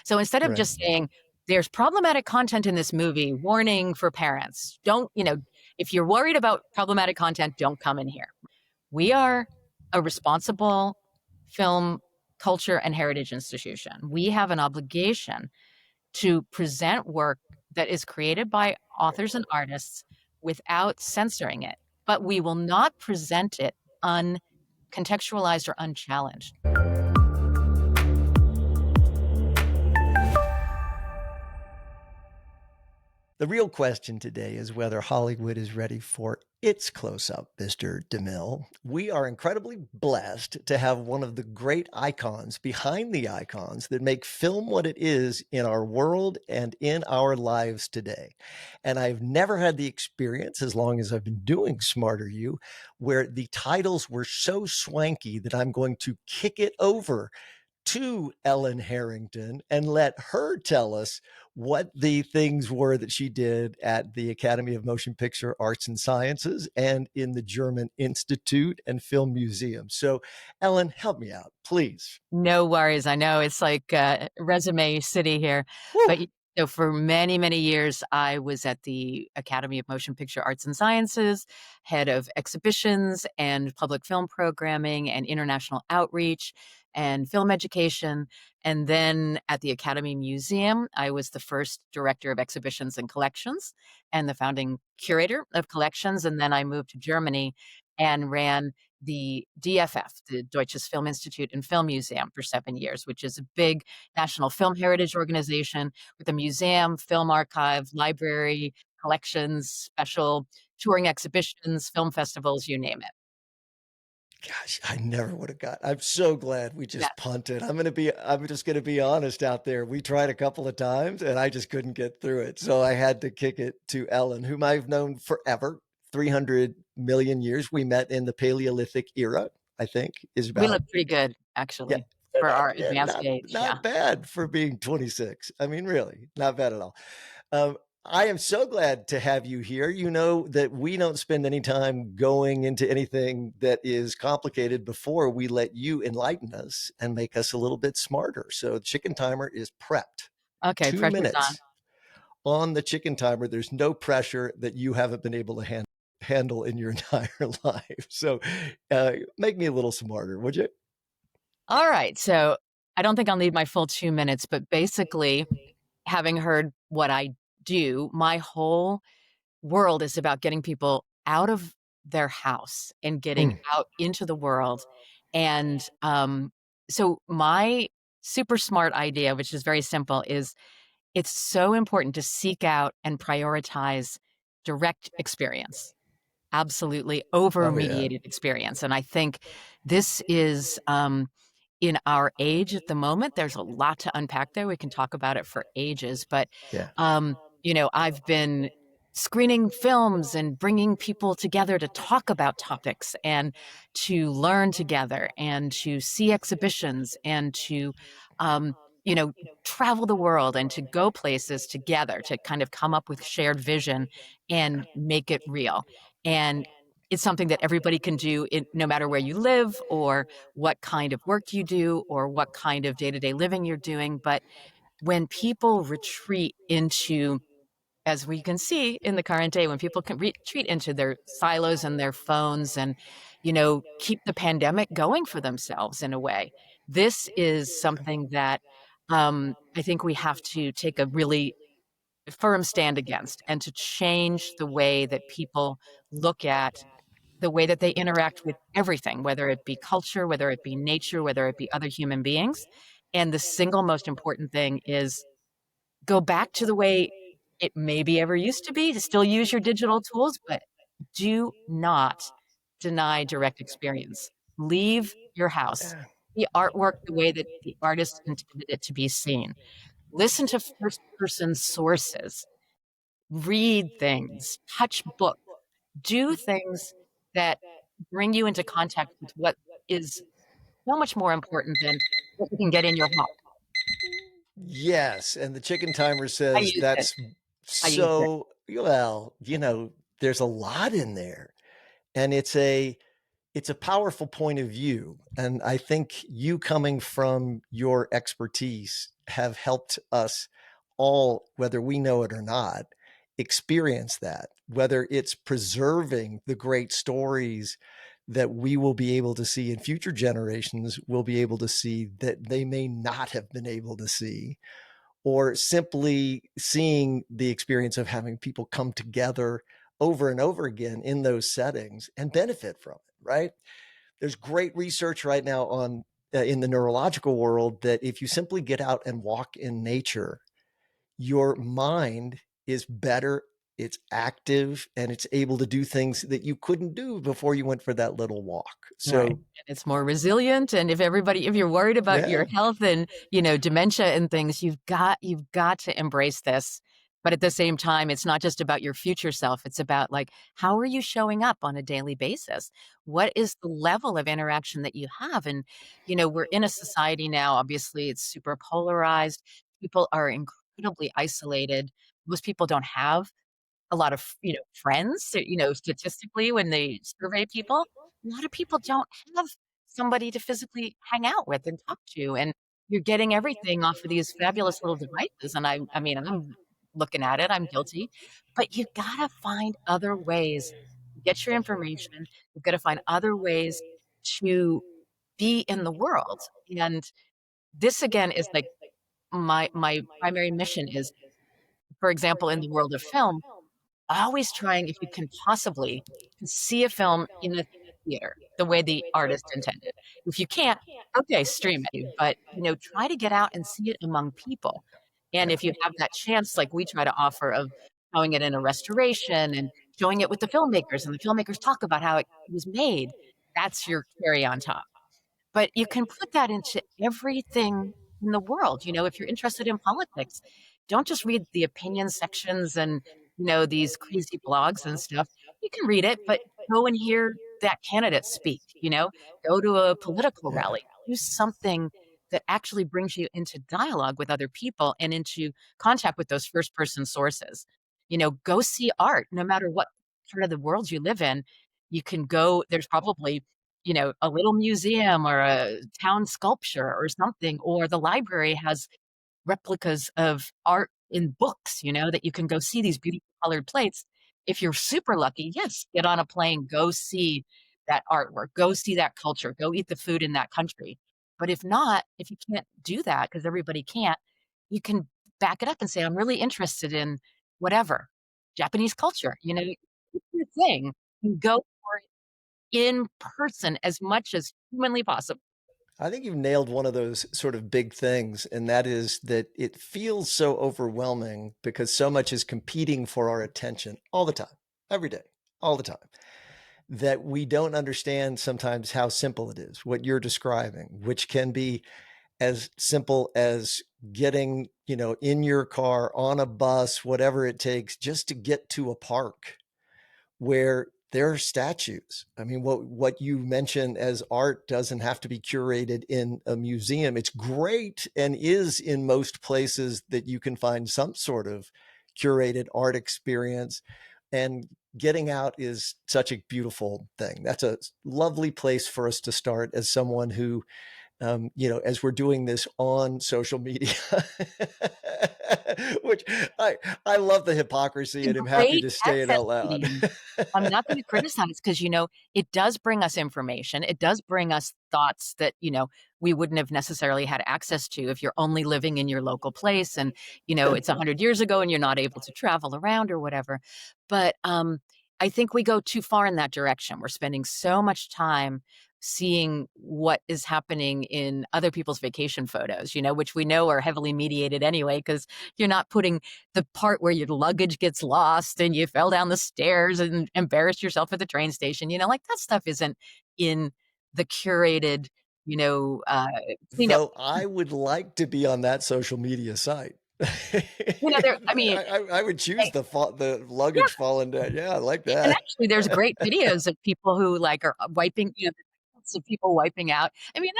So instead of Right. just saying, there's problematic content in this movie, warning for parents. Don't, if you're worried about problematic content, don't come in here. We are a responsible film culture and heritage institution. We have an obligation to present work that is created by authors and artists without censoring it, but we will not present it uncontextualized or unchallenged. The real question today is whether Hollywood is ready for its close-up, Mr. DeMille. We are incredibly blessed to have one of the great icons behind the icons that make film what it is in our world and in our lives today. And I've never had the experience, as long as I've been doing Smarter You, where the titles were so swanky that I'm going to kick it over to Ellen Harrington and let her tell us what the things were that she did at the Academy of Motion Picture Arts and Sciences and in the German Institute and Film Museum. So, Ellen, help me out, please. No worries. I know it's like resume city here, Woo. but so for many, many years, I was at the Academy of Motion Picture Arts and Sciences, head of exhibitions and public film programming and international outreach and film education. And then at the Academy Museum, I was the first director of exhibitions and collections and the founding curator of collections. And then I moved to Germany and ran the DFF, the Deutsches Film Institute and Film Museum, for 7 years, which is a big national film heritage organization with a museum, film archive, library, collections, special touring exhibitions, film festivals, you name it. Gosh, I never would have got. I'm so glad we Yeah. just punted. I'm just going to be honest out there. We tried a couple of times and I just couldn't get through it. So I had to kick it to Ellen, whom I've known forever, 300 million years. We met in the Paleolithic era, I think is We about, look pretty good, yeah, actually, for our advanced age. Yeah. not bad for being 26. I mean, really, not bad at all. Um, I am so glad to have you here. You know that we don't spend any time going into anything that is complicated before we let you enlighten us and make us a little bit smarter. So the chicken timer is prepped. Okay, Two pressure's on. minutes on the chicken timer. There's no pressure that you haven't been able to handle in your entire life. So make me a little smarter, would you? All right. So I don't think I'll need my full 2 minutes, but basically, having heard what I do, my whole world is about getting people out of their house and getting Mm, out into the world. And so my super smart idea, which is very simple, is it's so important to seek out and prioritize direct experience, absolutely over oh, yeah. mediated experience. And I think this is in our age at the moment, there's a lot to unpack there. We can talk about it for ages, but Yeah. I've been screening films and bringing people together to talk about topics and to learn together and to see exhibitions and to, um, you know, travel the world and to go places together to kind of come up with shared vision and make it real. And it's something that everybody can do no matter where you live or what kind of work you do or what kind of day-to-day living you're doing. But when people retreat into, as we can see in the current day, when people can retreat into their silos and their phones and, keep the pandemic going for themselves in a way, this is something that I think we have to take a really firm stand against and to change the way that people look at the way that they interact with everything, whether it be culture, whether it be nature, whether it be other human beings. And the single most important thing is go back to the way it maybe ever used to be, to still use your digital tools, but do not deny direct experience. Leave your house. Yeah. The artwork the way that the artist intended it to be seen. Listen to first person sources. Read things. Touch books. Do things that bring you into contact with what is so much more important than what you can get in your house. Yes, and the chicken timer I says used it. that's I used it. so well, there's a lot in there. And it's a it's a powerful point of view. And I think you coming from your expertise have helped us all, whether we know it or not, experience that, whether it's preserving the great stories that we will be able to see and future generations will be able to see that they may not have been able to see, or simply seeing the experience of having people come together over and over again in those settings and benefit from it, right? There's great research right now on in the neurological world that if you simply get out and walk in nature, your mind is better, it's active, and it's able to do things that you couldn't do before you went for that little walk. Right. So, And it's more resilient. And if you're worried about your yeah, health and, dementia and things, you've got to embrace this. But at the same time, it's not just about your future self. It's about like, how are you showing up on a daily basis? What is the level of interaction that you have? And, we're in a society now, obviously, it's super polarized. People are incredibly isolated. Most people don't have a lot of, friends, so, statistically, when they survey people, a lot of people don't have somebody to physically hang out with and talk to, and you're getting everything off of these fabulous little devices, and I mean, I'm looking at it, I'm guilty, but you gotta find other ways to get your information. You've gotta find other ways to be in the world, and this again is like my primary mission is, for example, in the world of film, always trying, if you can possibly, to see a film in a theater the way the artist intended. If you can't, okay, stream it, but, try to get out and see it among people. And yeah. if you have that chance, like we try to offer of showing it in a restoration and showing it with the filmmakers, and the filmmakers talk about how it was made, that's your cherry on top. But you can put that into everything in the world. If you're interested in politics, don't just read the opinion sections and, these crazy blogs and stuff. You can read it, but go and hear that candidate speak, go to a political Yeah. rally, do something that actually brings you into dialogue with other people and into contact with those first person sources. Go see art no matter what part of the world you live in. You can go, there's probably a little museum or a town sculpture or something, or the library has replicas of art in books, that you can go see these beautiful colored plates. If you're super lucky, yes, get on a plane, go see that artwork, go see that culture, go eat the food in that country. But if not, if you can't do that, because everybody can't, you can back it up and say, I'm really interested in whatever, Japanese culture, it's your thing, and go for it in person as much as humanly possible. I think you've nailed one of those sort of big things, and that is that it feels so overwhelming because so much is competing for our attention all the time, every day, all the time, that we don't understand sometimes how simple it is, what you're describing, which can be as simple as getting, in your car, on a bus, whatever it takes, just to get to a park where there are statues. I mean, what you mentioned as art doesn't have to be curated in a museum. It's great and is in most places that you can find some sort of curated art experience. And getting out is such a beautiful thing. That's a lovely place for us to start as someone who as we're doing this on social media, which I love the hypocrisy A and am happy great to say it access out loud. medium. I'm not gonna criticize because, it does bring us information. It does bring us thoughts that, we wouldn't have necessarily had access to if you're only living in your local place and, it's 100 years ago and you're not able to travel around or whatever. But, I think we go too far in that direction. We're spending so much time seeing what is happening in other people's vacation photos, which we know are heavily mediated anyway, because you're not putting the part where your luggage gets lost and you fell down the stairs and embarrassed yourself at the train station, like that stuff isn't in the curated, you know, uh, cleaned up. Though I would like to be on that social media site. There, I mean, I would choose eh, the yeah, luggage falling down. Yeah, I like and that. actually there's great videos of people who like are wiping, lots of people wiping out. I mean,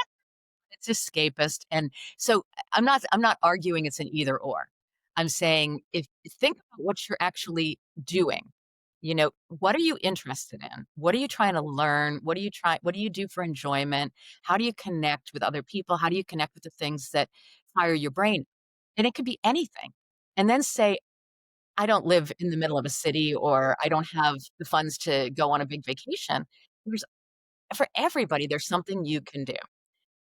it's escapist. And so I'm not arguing it's an either or. I'm saying if think about what you're actually doing. What are you interested in? What are you trying to learn? What do you do for enjoyment? How do you connect with other people? How do you connect with the things that fire your brain? And it could be anything. And then say, I don't live in the middle of a city or I don't have the funds to go on a big vacation. There's For everybody, there's something you can do,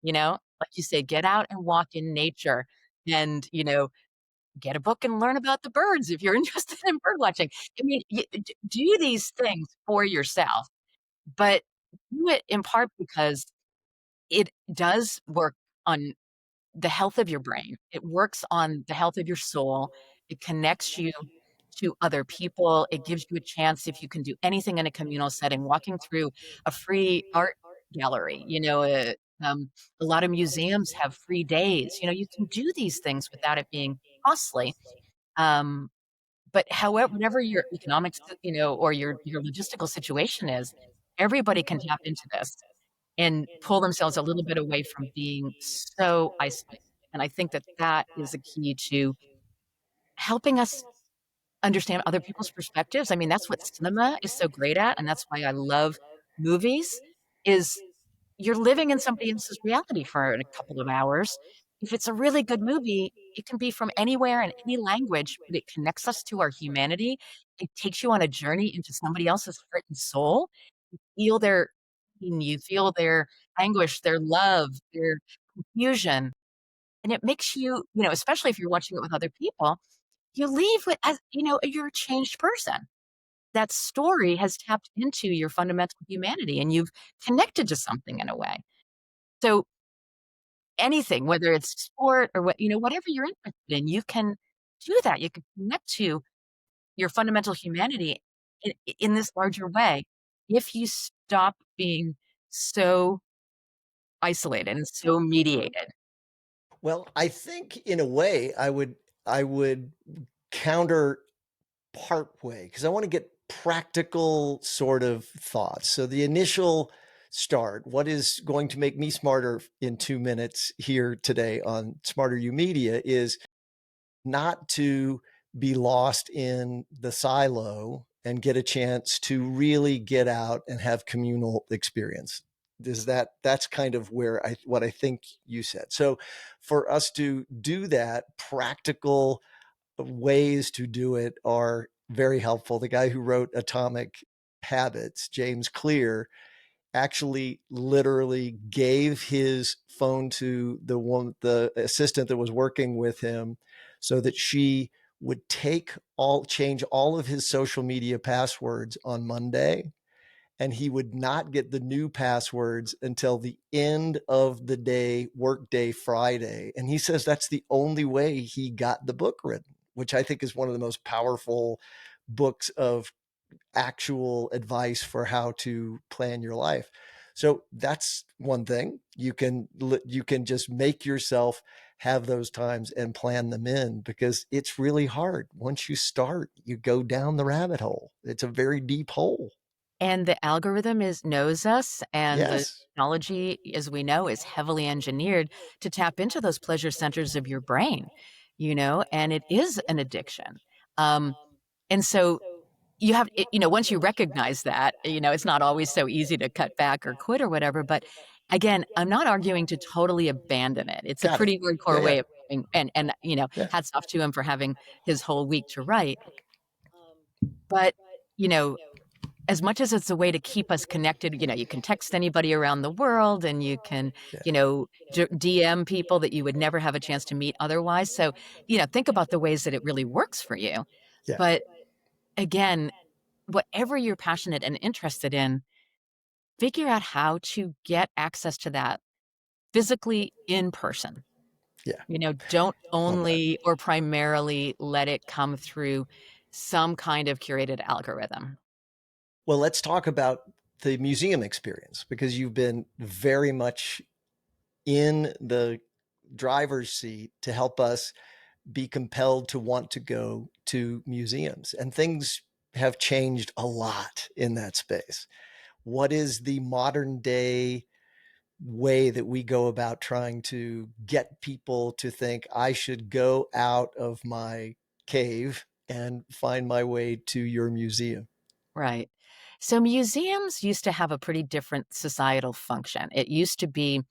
Like you say, get out and walk in nature and, get a book and learn about the birds if you're interested in bird watching. I mean, do these things for yourself, but do it in part because it does work on the health of your brain. It works on the health of your soul. It connects you to other people. It gives you a chance if you can do anything in a communal setting, walking through a free art gallery, a lot of museums have free days. You can do these things without it being costly. Um, but however, whatever your economics, or your logistical situation is, everybody can tap into this and pull themselves a little bit away from being so isolated. And I think that that is a key to helping us understand other people's perspectives. I mean, that's what cinema is so great at, and that's why I love movies, is you're living in somebody else's reality for a couple of hours. If it's a really good movie, it can be from anywhere in any language, but it connects us to our humanity. It takes you on a journey into somebody else's heart and soul. Feel their pain, you feel their anguish, their love, their confusion, and it makes you, especially if you're watching it with other people, you leave with as you're a changed person. That story has tapped into your fundamental humanity, and you've connected to something in a way. So anything, whether it's sport or whatever you're interested in, you can do that. You can connect to your fundamental humanity in this larger way if you stop being so isolated and so mediated. Well, I think in a way I would counter part way because I want to get practical sort of thoughts. So the initial start, what is going to make me smarter in 2 minutes here today on SmarterUmedia is not to be lost in the silo and get a chance to really get out and have communal experience. That's kind of where what I think you said. So for us to do that, practical ways to do it are very helpful. The guy who wrote Atomic Habits, James Clear, actually literally gave his phone to the assistant that was working with him so that she would change all of his social media passwords on Monday, and he would not get the new passwords until the end of the day, workday Friday. And he says that's the only way he got the book written, which I think is one of the most powerful books of actual advice for how to plan your life. So that's one thing. You can just make yourself have those times and plan them in, because it's really hard. Once you start, you go down the rabbit hole. It's a very deep hole. And the algorithm knows us, and the Yes. technology, as we know, is heavily engineered to tap into those pleasure centers of your brain, and it is an addiction. Um, and so once you recognize that, it's not always so easy to cut back or quit or whatever. But again, I'm not arguing to totally abandon it. It's a Got it. pretty Yeah, hardcore yeah. way of living, and Yeah. hats off to him for having his whole week to write. But you know, as much as it's a way to keep us connected, you can text anybody around the world and you can, Yeah. DM people that you would never have a chance to meet otherwise. So, think about the ways that it really works for you. Yeah. But again, whatever you're passionate and interested in, figure out how to get access to that physically in person. Yeah. Don't Love that. only or primarily let it come through some kind of curated algorithm. Well, let's talk about the museum experience, because you've been very much in the driver's seat to help us be compelled to want to go to museums. And things have changed a lot in that space. What is the modern day way that we go about trying to get people to think I should go out of my cave and find my way to your museum? Right. So museums used to have a pretty different societal function. It used to be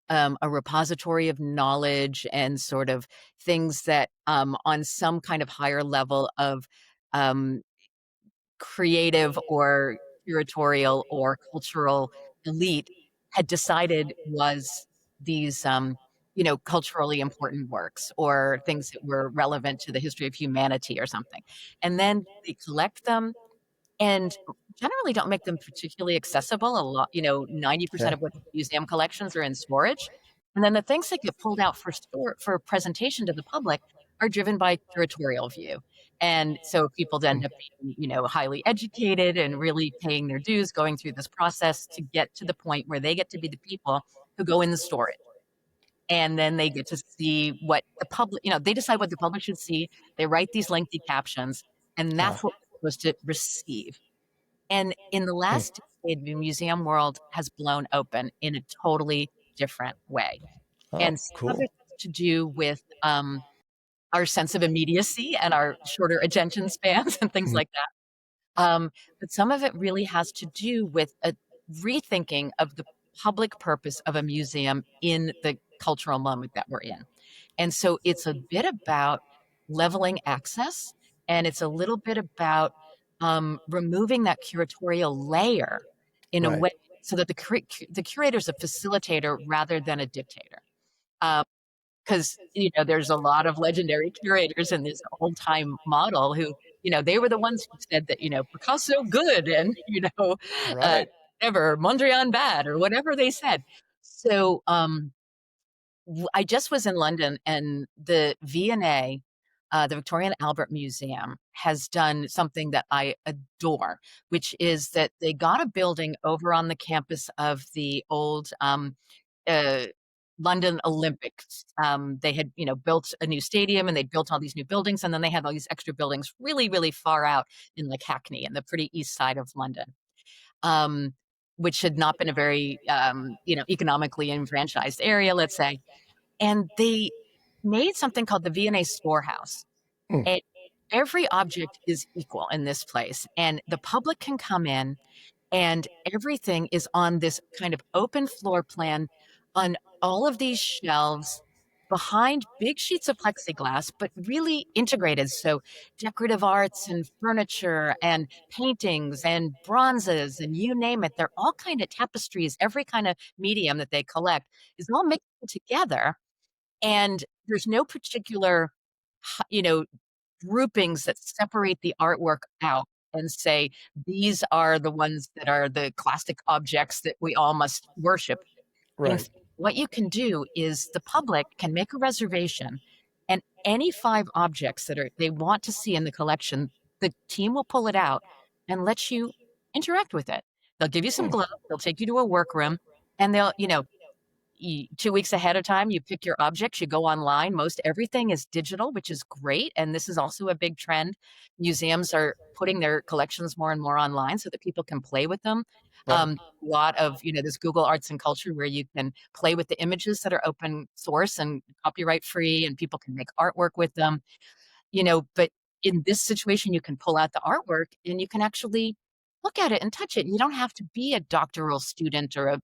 a repository of knowledge and sort of things that on some kind of higher level of um, creative or curatorial or cultural elite had decided was these culturally important works or things that were relevant to the history of humanity or something. And then they collect them and generally don't make them particularly accessible. A lot, 90% Okay. of what museum collections are in storage. And then the things that get pulled out for presentation to the public are driven by curatorial view. And so people end Mm. up being, highly educated and really paying their dues, going through this process to get to the point where they get to be the people who go in the storage. And then they get to see what the public, they decide what the public should see. They write these lengthy captions, and Ah. that's what we're supposed to receive. And in the Mm. last decade, the museum world has blown open in a totally different way. Oh, And some of cool. it has to do with our sense of immediacy and our shorter attention spans and things Mm. like that. But some of it really has to do with a rethinking of the public purpose of a museum in the cultural moment that we're in. And so it's a bit about leveling access, and it's a little bit about removing that curatorial layer in a Right. way so that the curator is a facilitator rather than a dictator. Because there's a lot of legendary curators in this old time model who they were the ones who said that Picasso good and uh, Right. whatever Mondrian bad or whatever they said. So I just was in London, and the V&A, the Victoria and Albert Museum, has done something that I adore, which is that they got a building over on the campus of the old uh, London Olympics. They had, built a new stadium and they built all these new buildings, and then they had all these extra buildings really, really far out in like Hackney and the pretty east side of London. Um, which had not been a very, economically enfranchised area, let's say, and they made something called the V&A Storehouse. Mm. And every object is equal in this place, and the public can come in, and everything is on this kind of open floor plan on all of these shelves behind big sheets of plexiglass, but really integrated. So decorative arts and furniture and paintings and bronzes and you name it, they're all kind of tapestries. Every kind of medium that they collect is all mixed together, and there's no particular, groupings that separate the artwork out and say, these are the ones that are the classic objects that we all must worship. In Right. fact, what you can do is the public can make a reservation, and any 5 objects that they want to see in the collection, the team will pull it out and let you interact with it. They'll give you some Mm. gloves, they'll take you to a workroom, and they'll, 2 weeks ahead of time, you pick your objects, you go online. Most everything is digital, which is great. And this is also a big trend. Museums are putting their collections more and more online so that people can play with them. Right. A lot of, this Google Arts and Culture where you can play with the images that are open source and copyright free, and people can make artwork with them, but in this situation, you can pull out the artwork and you can actually look at it and touch it. You don't have to be a doctoral student or a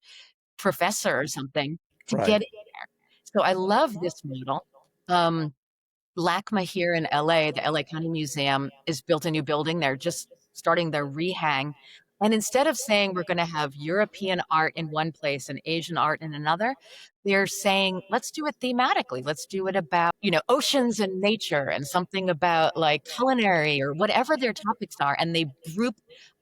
professor or something to get Right. in there. So I love this model. Um, LACMA here in LA, the LA County Museum, is built a new building. They're just starting their rehang. And instead of saying we're going to have European art in one place and Asian art in another, they're saying, let's do it thematically. Let's do it about, oceans and nature and something about like culinary or whatever their topics are. And they group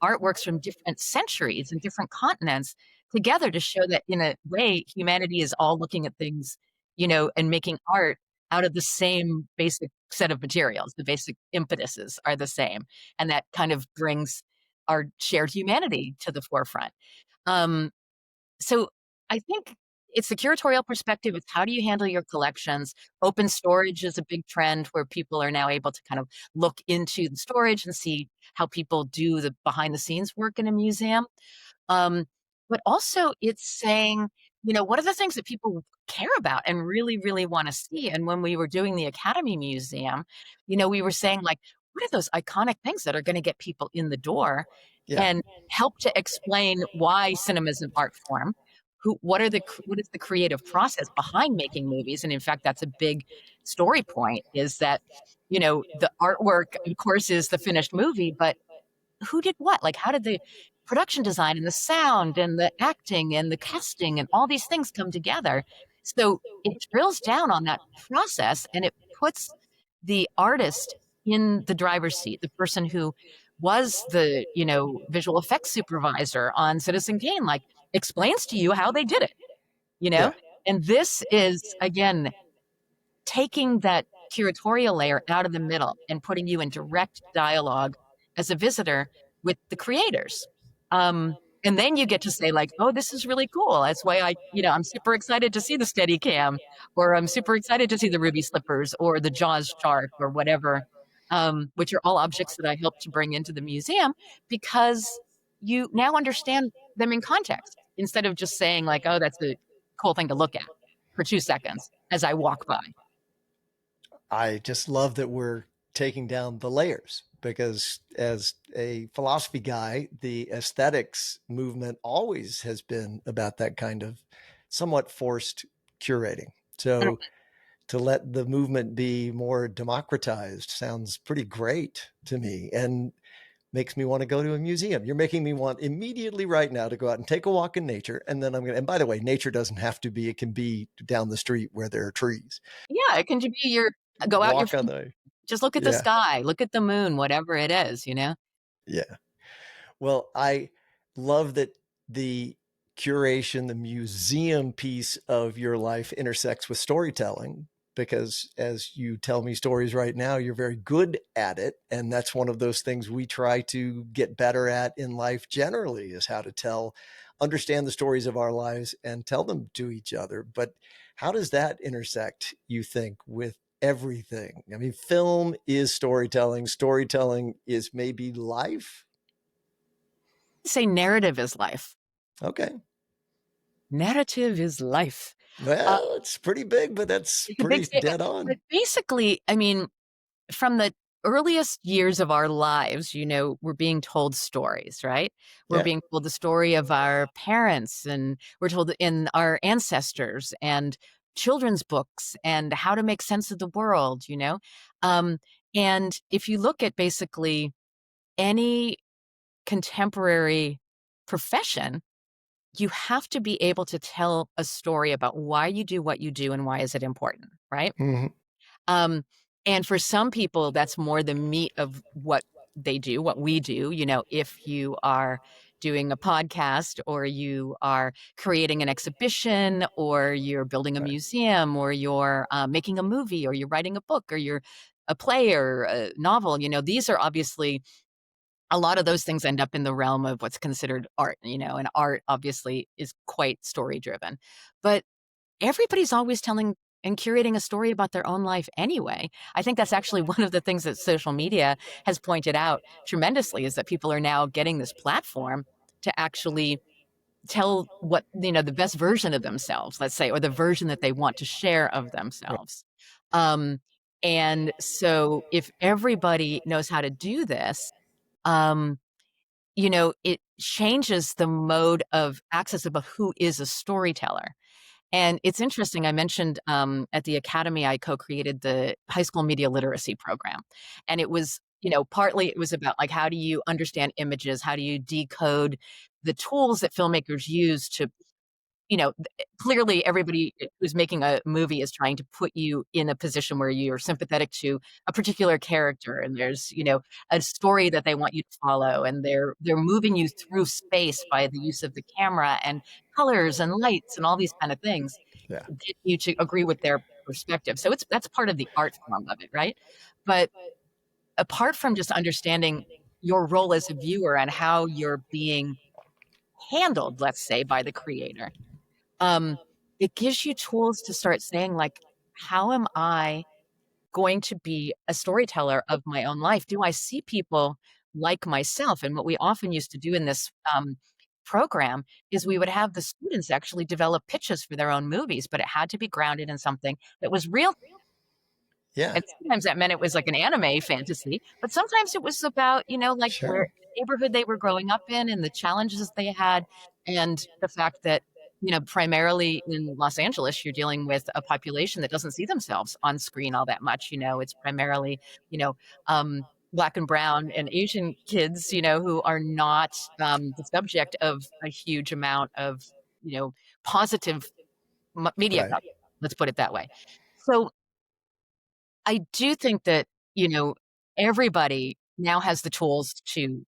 artworks from different centuries and different continents together to show that in a way, humanity is all looking at things, and making art out of the same basic set of materials. The basic impetuses are the same. And that kind of brings our shared humanity to the forefront. Um, so I think it's the curatorial perspective. It's how do you handle your collections? Open storage is a big trend where people are now able to kind of look into the storage and see how people do the behind the scenes work in a museum. Um, but also it's saying, what are the things that people care about and really, really want to see? And when we were doing the Academy Museum, we were saying like, what are those iconic things that are going to get people in the door Yeah. and help to explain why cinema is an art form. What is the creative process behind making movies? And in fact, that's a big story point is that, the artwork, of course, is the finished movie, but who did what? Like, how did the production design and the sound and the acting and the casting and all these things come together? So it drills down on that process and it puts the artist in the driver's seat, the person who was the, visual effects supervisor on Citizen Kane, like explains to you how they did it, you Yeah. know? And this is, again, taking that curatorial layer out of the middle and putting you in direct dialogue as a visitor with the creators. And then you get to say like, oh, this is really cool. That's why I'm super excited to see the steady cam, or I'm super excited to see the ruby slippers or the Jaws shark or whatever, which are all objects that I help to bring into the museum because you now understand them in context instead of just saying like, oh, that's a cool thing to look at for 2 seconds as I walk by. I just love that we're taking down the layers because as a philosophy guy, the aesthetics movement always has been about that kind of somewhat forced curating. So to let the movement be more democratized sounds pretty great to me and makes me want to go to a museum. You're making me want immediately right now to go out and take a walk in nature. And then and by the way, nature doesn't have to be, it can be down the street where there are trees. Yeah, it can be your go out your Walk on the, just look at the yeah, sky, look at the moon, whatever it is. yeah. Well, I love that the curation, the museum piece of your life intersects with storytelling because as you tell me stories right now, you're very good at it. And that's one of those things we try to get better at in life generally is how to understand the stories of our lives and tell them to each other. But how does that intersect, you think, with everything? I mean, film is storytelling. Storytelling is maybe life. Say narrative is life. Okay. Narrative is life. Uh, Well, it's pretty big, but that's it's a big pretty statement, dead but on. basically, I mean, from the earliest years of our lives, we're being told stories, right? We're Yeah. being told the story of our parents, and we're told in our ancestors and children's books and how to make sense of the world. Um, and if you look at basically any contemporary profession, you have to be able to tell a story about why you do what you do and why is it important, right? Mhm. Um, and for some people, that's more the meat of what they do, what we do. If you are doing a podcast or you are creating an exhibition or you're building a Right. museum or you're making a movie or you're writing a book or you're a play or a novel, these are obviously a lot of those things end up in the realm of what's considered art, and art obviously is quite story driven. But everybody's always telling and curating a story about their own life anyway. I think that's actually one of the things that social media has pointed out tremendously is that people are now getting this platform to actually tell the best version of themselves, let's say, or the version that they want to share of Right. themselves. Um, and so if everybody knows how to do this, um, it changes the mode of access about who is a storyteller. And it's interesting, I mentioned at the Academy, I co-created the high school media literacy program. And it was, partly it was about like, how do you understand images? How do you decode the tools that filmmakers use to clearly everybody who's making a movie is trying to put you in a position where you're sympathetic to a particular character and there's, a story that they want you to follow and they're moving you through space by the use of the camera and colors and lights and all these kind of things Yeah. to get you to agree with their perspective. So that's part of the art form of it, right? But apart from just understanding your role as a viewer and how you're being handled, let's say, by the creator, um, it gives you tools to start saying, like, how am I going to be a storyteller of my own life? Do I see people like myself? And what we often used to do in this program is we would have the students actually develop pitches for their own movies, but it had to be grounded in something that was real. Yeah. And sometimes that meant it was like an anime fantasy, but sometimes it was about, like where Sure. the neighborhood they were growing up in and the challenges they had, and the fact that, primarily in Los Angeles, you're dealing with a population that doesn't see themselves on screen all that much. It's primarily, you know, Black and brown and Asian kids, who are not the subject of a huge amount of, positive media Right. coverage. Let's put it that way. So I do think that, you know, everybody now has the tools to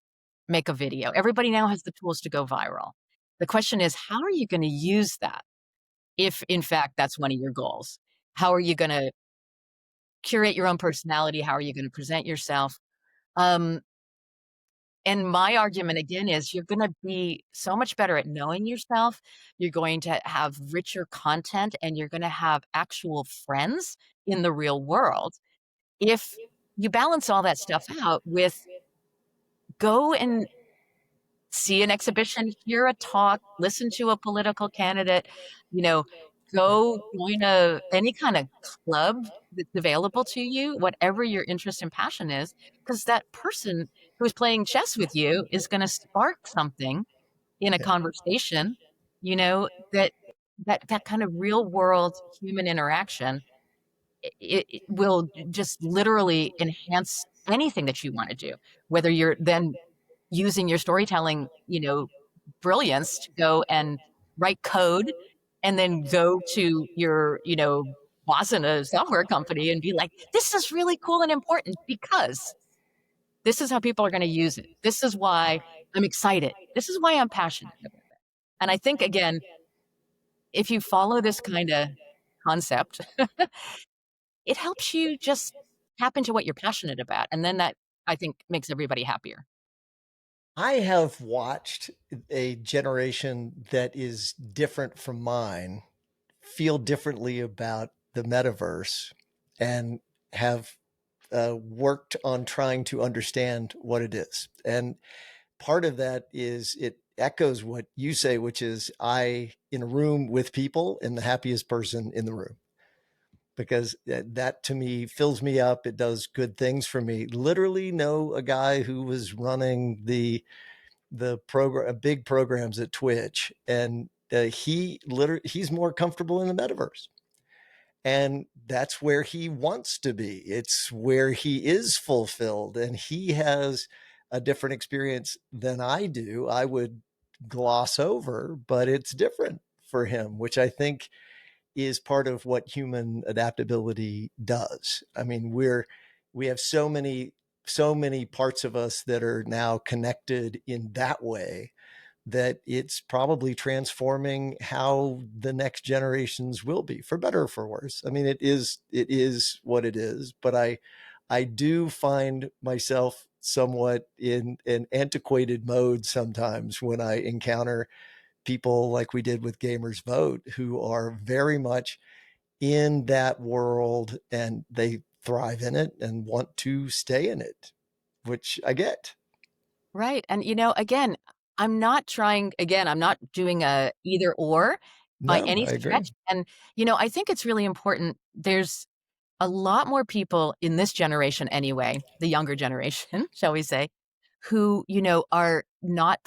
make a video. Everybody now has the tools to go viral. The question is, how are you going to use that if, in fact, that's one of your goals? How are you going to curate your own personality? How are you going to present yourself? Um, and my argument again is you're going to be so much better at knowing yourself. You're going to have richer content and you're going to have actual friends in the real world if you balance all that stuff out with go and see an exhibition, hear a talk, listen to a political candidate, you know, go join any kind of club that's available to you, whatever your interest and passion is, because that person who's playing chess with you is going to spark something in a Yeah. conversation, that kind of real world human interaction it will just literally enhance anything that you want to do, whether you're then using your storytelling, brilliance to go and write code and then go to your, boss in a software company and be like, this is really cool and important because this is how people are going to use it. This is why I'm excited. This is why I'm passionate about it. And I think, again, if you follow this kind of concept, it helps you just tap into what you're passionate about. And then that, I think, makes everybody happier. I have watched a generation that is different from mine feel differently about the metaverse and have worked on trying to understand what it is. And part of that is it echoes what you say, which is I, in a room with people, am the happiest person in the room because that to me fills me up. It does good things for me. Literally know a guy who was running the program, big programs at Twitch, and he's more comfortable in the metaverse, and that's where he wants to be. It's where he is fulfilled, and he has a different experience than I do. I would gloss over, but it's different for him, which I think is part of what human adaptability does. I mean, we have so many parts of us that are now connected in that way that it's probably transforming how the next generations will be, for better or for worse. I mean, it is what it is, but I do find myself somewhat in an antiquated mode sometimes when I encounter people like we did with Gamers Vote, who are very much in that world and they thrive in it and want to stay in it, which I get. Right. And, again, I'm not doing a either or by No, any I agree. stretch. And, I think it's really important. There's a lot more people in this generation anyway, the younger generation, shall we say, who, are not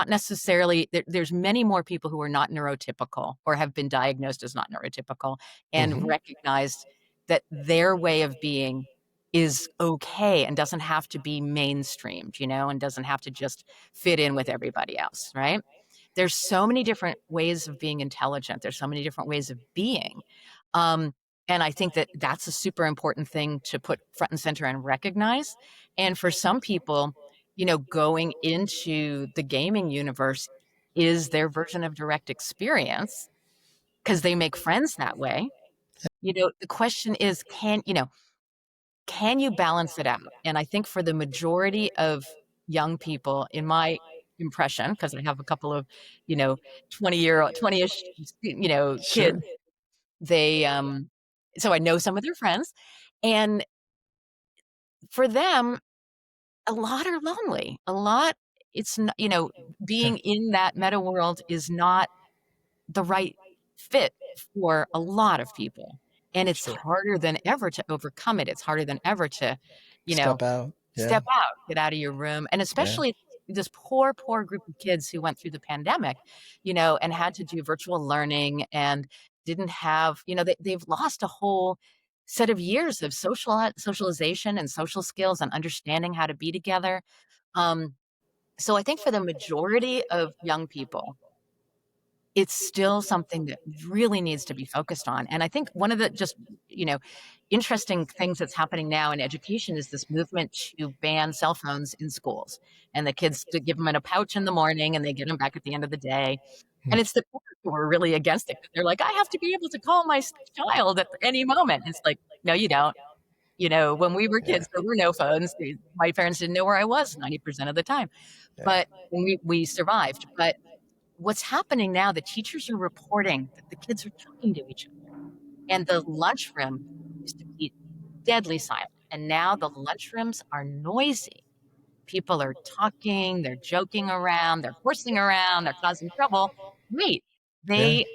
necessarily, there's many more people who are not neurotypical or have been diagnosed as not neurotypical and Mm-hmm. recognized that their way of being is okay and doesn't have to be mainstreamed, and doesn't have to just fit in with everybody else, right? There's so many different ways of being intelligent. There's so many different ways of being. Um, and I think that that's a super important thing to put front and center and recognize. And for some people, going into the gaming universe is their version of direct experience because they make friends that way. The question is, can you balance it out? And I think for the majority of young people, in my impression, because I have a couple of, you know, 20-ish, kids, Sure. they, so I know some of their friends. And for them, a lot are lonely. A lot, it's not, being in that meta world is not the right fit for a lot of people. And it's Sure. harder than ever to overcome it. It's harder than ever to, you know, Step out. Yeah. step out, get out of your room. And Yeah. especially this poor group of kids who went through the pandemic, and had to do virtual learning and didn't have, they've lost a whole set of years of socialization and social skills and understanding how to be together. Um, so I think for the majority of young people, it's still something that really needs to be focused on. And I think one of the just, you know, interesting things that's happening now in education is this movement to ban cell phones in schools. And the kids to give them in a pouch in the morning and they get them back at the end of the day. Hmm. And it's the parents who are really against it. They're like, I have to be able to call my child at any moment. And it's like, no, you don't. When we were Yeah. kids, there were no phones. My parents didn't know where I was 90% of the time. Yeah. But we survived. But what's happening now, the teachers are reporting that the kids are talking to each other. And the lunchroom used to be deadly silent. And now the lunchrooms are noisy. People are talking, they're joking around, they're horsing around, they're causing trouble. Wait, Yeah. they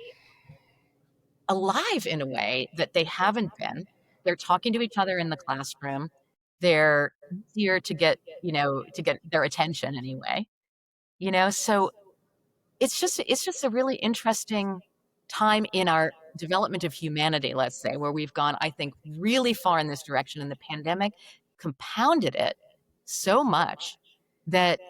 alive in a way that they haven't been. They're talking to each other in the classroom. They're easier to get their attention anyway. So it's just a really interesting time in our development of humanity, let's say, where we've gone, I think, really far in this direction, and the pandemic compounded it so much that,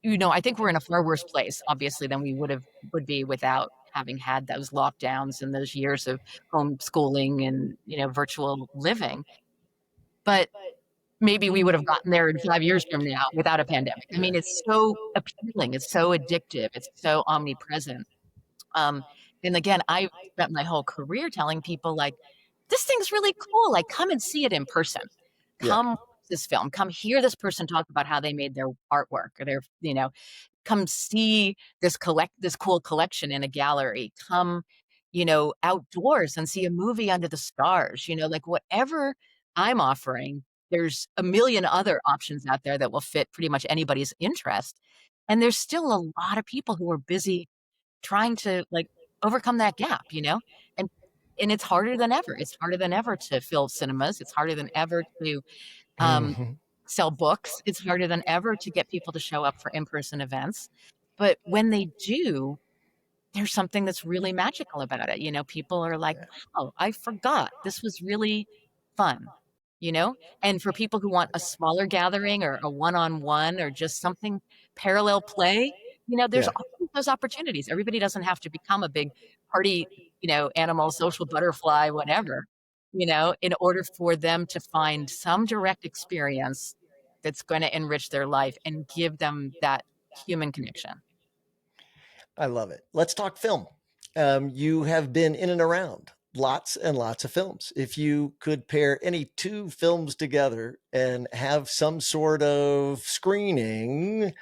I think we're in a far worse place, obviously, than we would be without having had those lockdowns and those years of homeschooling and, virtual living. But maybe we would have gotten there in 5 years from now without a pandemic. I Yeah. mean, it's so appealing, it's so addictive, it's so omnipresent. Um, and again, I spent my whole career telling people, like, this thing's really cool. Like, come and see it in person. Yeah. Come watch this film. Come hear this person talk about how they made their artwork or come see this cool collection in a gallery. Come, outdoors and see a movie under the stars. Like whatever I'm offering, there's a million other options out there that will fit pretty much anybody's interest. And there's still a lot of people who are busy trying to, like, overcome that gap, And it's harder than ever. It's harder than ever to fill cinemas. It's harder than ever to, um, Hmm. sell books. It's harder than ever to get people to show up for in-person events. But when they do, there's something that's really magical about it. People are like, Yeah. "Wow, I forgot. This was really fun." And for people who want a smaller gathering or a one-on-one or just something parallel play, there's Yeah. always those opportunities. Everybody doesn't have to become a big party, animal, social butterfly, whatever, in order for them to find some direct experience that's going to enrich their life and give them that human connection. I love it. Let's talk film. You have been in and around lots and lots of films. If you could pair any two films together and have some sort of screening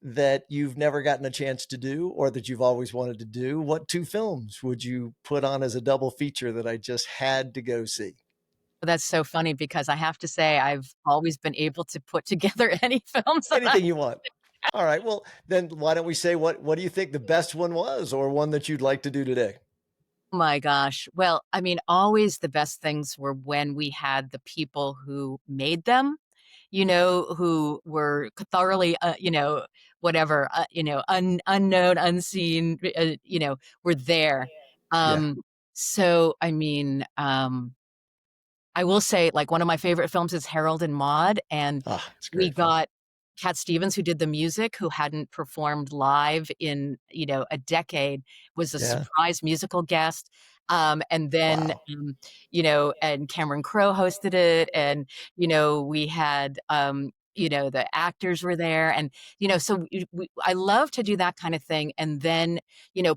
that you've never gotten a chance to do or that you've always wanted to do, what two films would you put on as a double feature that I just had to go see? That's so funny because I have to say I've always been able to put together any films that I Anything you want. All right. Well, then why don't we say what do you think the best one was or one that you'd like to do today? my gosh. Well, I mean, always the best things were when we had the people who made them, who were thoroughly, whatever, unknown, unseen, were there. Yeah. So, I mean, I will say, like, one of my favorite films is Harold and Maude, and Ah, it's a we great film. got Cat Stevens, who did the music, who hadn't performed live in, a decade, was a Yeah. surprise musical guest. And then, Wow. and Cameron Crowe hosted it, and, we had, the actors were there, and, so I love to do that kind of thing, and then,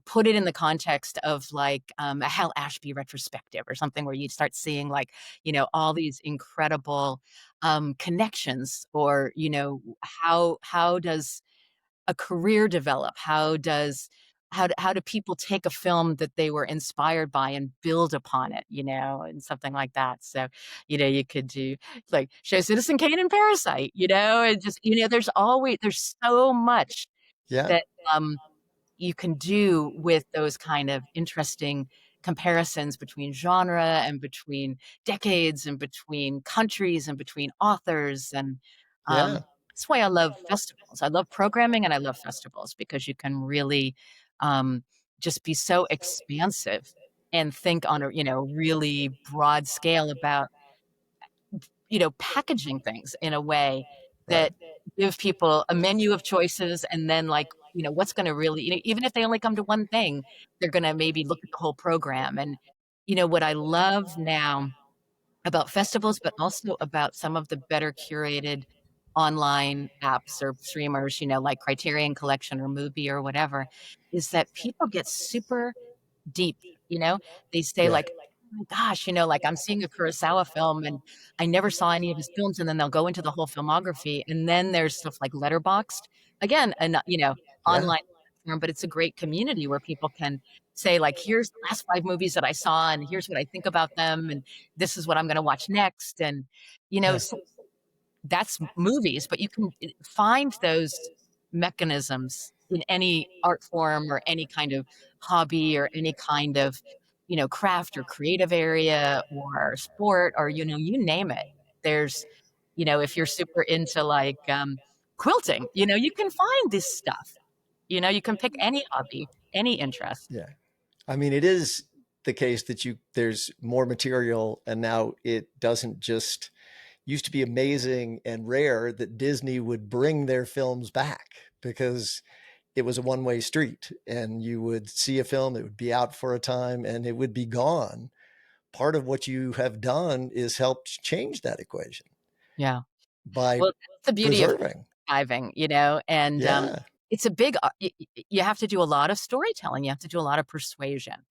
put it in the context of, like, a Hal Ashby retrospective or something where you start seeing, like, all these incredible connections, or how does a career develop, how do people take a film that they were inspired by and build upon it, and something like that. So you could do, like, show Citizen Kane and Parasite, and just, there's so much Yeah. that you can do with those kind of interesting comparisons between genre and between decades and between countries and between authors. And Yeah. that's why I love festivals. I love programming and I love festivals because you can really um, just be so expansive and think on a, really broad scale about, packaging things in a way Right. that give people a menu of choices, and then like, what's going to really, even if they only come to one thing, they're going to maybe look at the whole program. And, what I love now about festivals, but also about some of the better curated online apps or streamers, like Criterion Collection or Movie or whatever, is that people get super deep, you know? They say Yeah. like, "Oh my gosh," like, "I'm seeing a Kurosawa film, and I never saw any of his films," and then they'll go into the whole filmography, and then there's stuff like Letterboxd. Again, an Yeah. online platform, but it's a great community where people can say, like, "Here's the last 5 movies that I saw, and here's what I think about them, and this is what I'm gonna watch next," and, Yeah. so that's movies, but you can find those mechanisms in any art form or any kind of hobby or any kind of, craft or creative area or sport or, you name it. There's, if you're super into like quilting, you can find this stuff. You can pick any hobby, any interest. Yeah. I mean, it is the case that there's more material, and now it doesn't just used to be amazing and rare that Disney would bring their films back because it was a one-way street, and you would see a film, it would be out for a time and it would be gone. Part of what you have done is helped change that equation Yeah. by Well, that's the beauty of preserving. archiving, and, Yeah. it's a big you have to do a lot of storytelling, you have to do a lot of persuasion.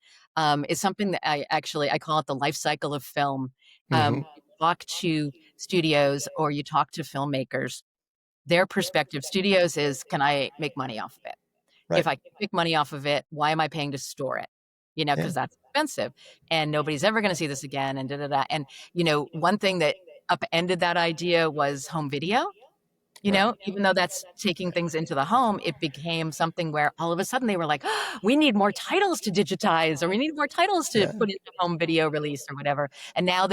It's something that I call it the life cycle of film. Hmm. You talk to studios or you talk to filmmakers, their perspective studios is, "Can I make money off of it? If Right. I can make money off of it, why am I paying to store it?" Yeah. Because that's expensive, and nobody's ever gonna see this again, and da, da, da, and, one thing that upended that idea was home video. Right. Even though that's taking things into the home, it became something where all of a sudden they were like, "We need more titles to digitize, or we need more titles to Yeah. put into home video release or whatever." And now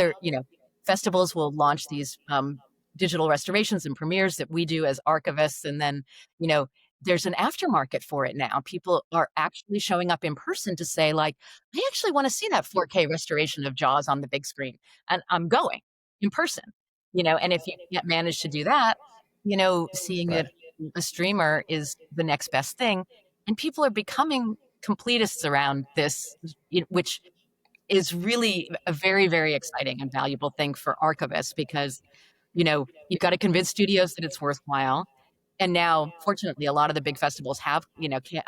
festivals will launch these digital restorations and premieres that we do as archivists. And then, you know, there's an aftermarket for it now. People are actually showing up in person to say, like, "I actually want to see that 4K restoration of Jaws on the big screen." And I'm going in person, and if you can't manage to do that, seeing it Right. a streamer is the next best thing. And people are becoming completists around this, which is really a very, very exciting and valuable thing for archivists because, you've got to convince studios that it's worthwhile. And now, fortunately, a lot of the big festivals have,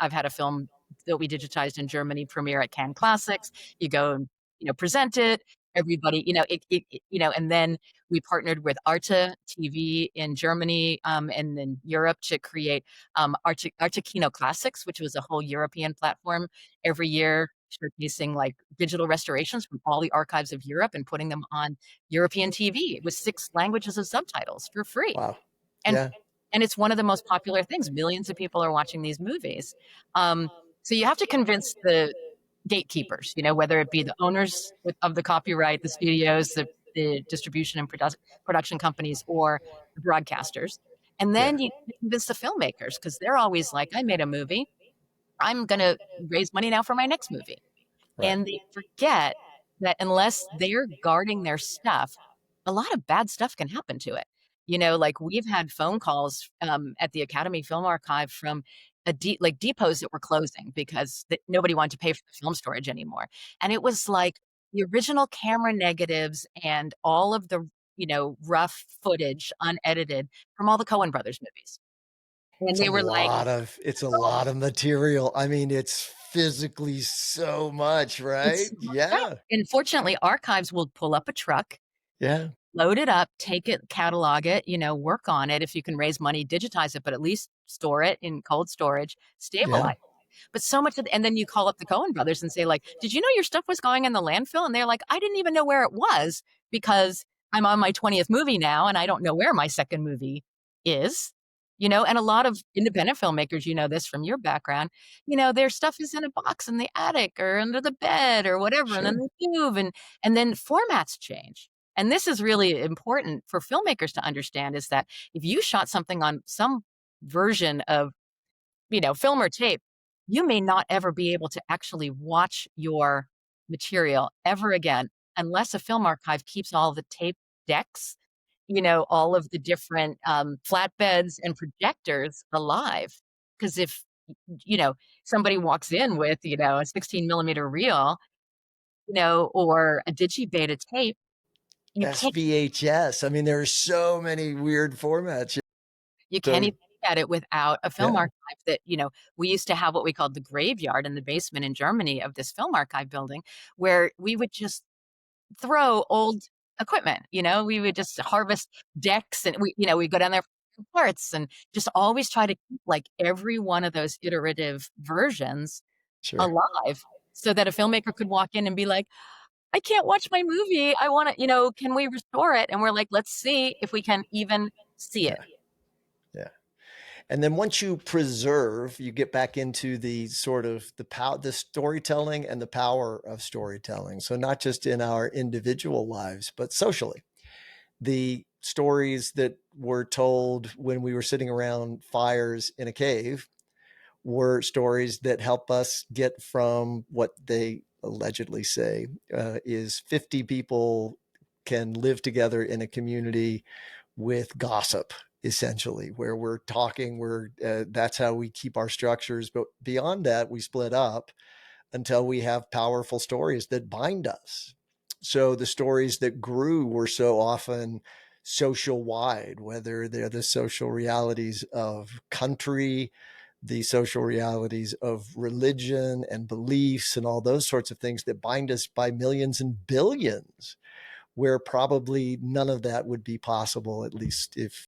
I've had a film that we digitized in Germany premiere at Cannes Classics. You go and, present it. Everybody, and then we partnered with Arte TV in Germany and in Europe to create Arte Kino Classics, which was a whole European platform every year showcasing like digital restorations from all the archives of Europe and putting them on European TV with 6 languages of subtitles for free. Wow. And Yeah. and it's one of the most popular things. Millions of people are watching these movies. Um, so you have to convince the gatekeepers, whether it be the owners of the copyright, the studios, the distribution and production companies, or the broadcasters. And Yeah. then you convince the filmmakers because they're always like, "I made a movie. I'm going to raise money now for my next movie." Right. And they forget that unless they're guarding their stuff, a lot of bad stuff can happen to it. Like we've had phone calls at the Academy Film Archive from like depots that were closing because nobody wanted to pay for the film storage anymore. And it was like the original camera negatives and all of the, rough footage unedited from all the Coen brothers movies. And they were like, It's a lot of material. I mean, it's physically so much, right? it's yeah. Yeah. And fortunately, archives will pull up a truck, Yeah. load it up, take it, catalog it, work on it. If you can raise money, digitize it, but at least store it in cold storage, Yeah. stabilize. But so much and then you call up the Coen brothers and say, like, "Did you know your stuff was going in the landfill?" And they're like, "I didn't even know where it was because I'm on my 20th movie now and I don't know where my second movie is." And a lot of independent filmmakers, this from your background, their stuff is in a box in the attic or under the bed or whatever, and then Sure. they move and then formats change. And this is really important for filmmakers to understand is that if you shot something on some version of, film or tape, you may not ever be able to actually watch your material ever again unless a film archive keeps all the tape decks, all of the different, flatbeds and projectors alive. Because if, you know, somebody walks in with, a 16 millimeter reel, or a digibeta tape, you can't SVHS. I mean, there are so many weird formats. you can't So even look at it without a film yeah, archive that, we used to have what we called the graveyard in the basement in Germany of this film archive building, where we would just throw old equipment, we would just harvest decks and we go down there for parts and just always try to keep like every one of those iterative versions sure. alive so that a filmmaker could walk in and be like, I can't watch my movie. I want to, can we restore it? And we're like, let's see if we can even see it. Yeah, yeah. And then once you preserve, you get back into the sort of the storytelling and the power of storytelling. So not just in our individual lives, but socially. The stories that were told when we were sitting around fires in a cave were stories that help us get from what they allegedly say is 50 people can live together in a community with gossip, essentially, where we're talking, that's how we keep our structures. But beyond that, we split up until we have powerful stories that bind us. So the stories that grew were so often social wide, whether they're the social realities of country, the social realities of religion and beliefs, and all those sorts of things that bind us by millions and billions, where probably none of that would be possible, at least if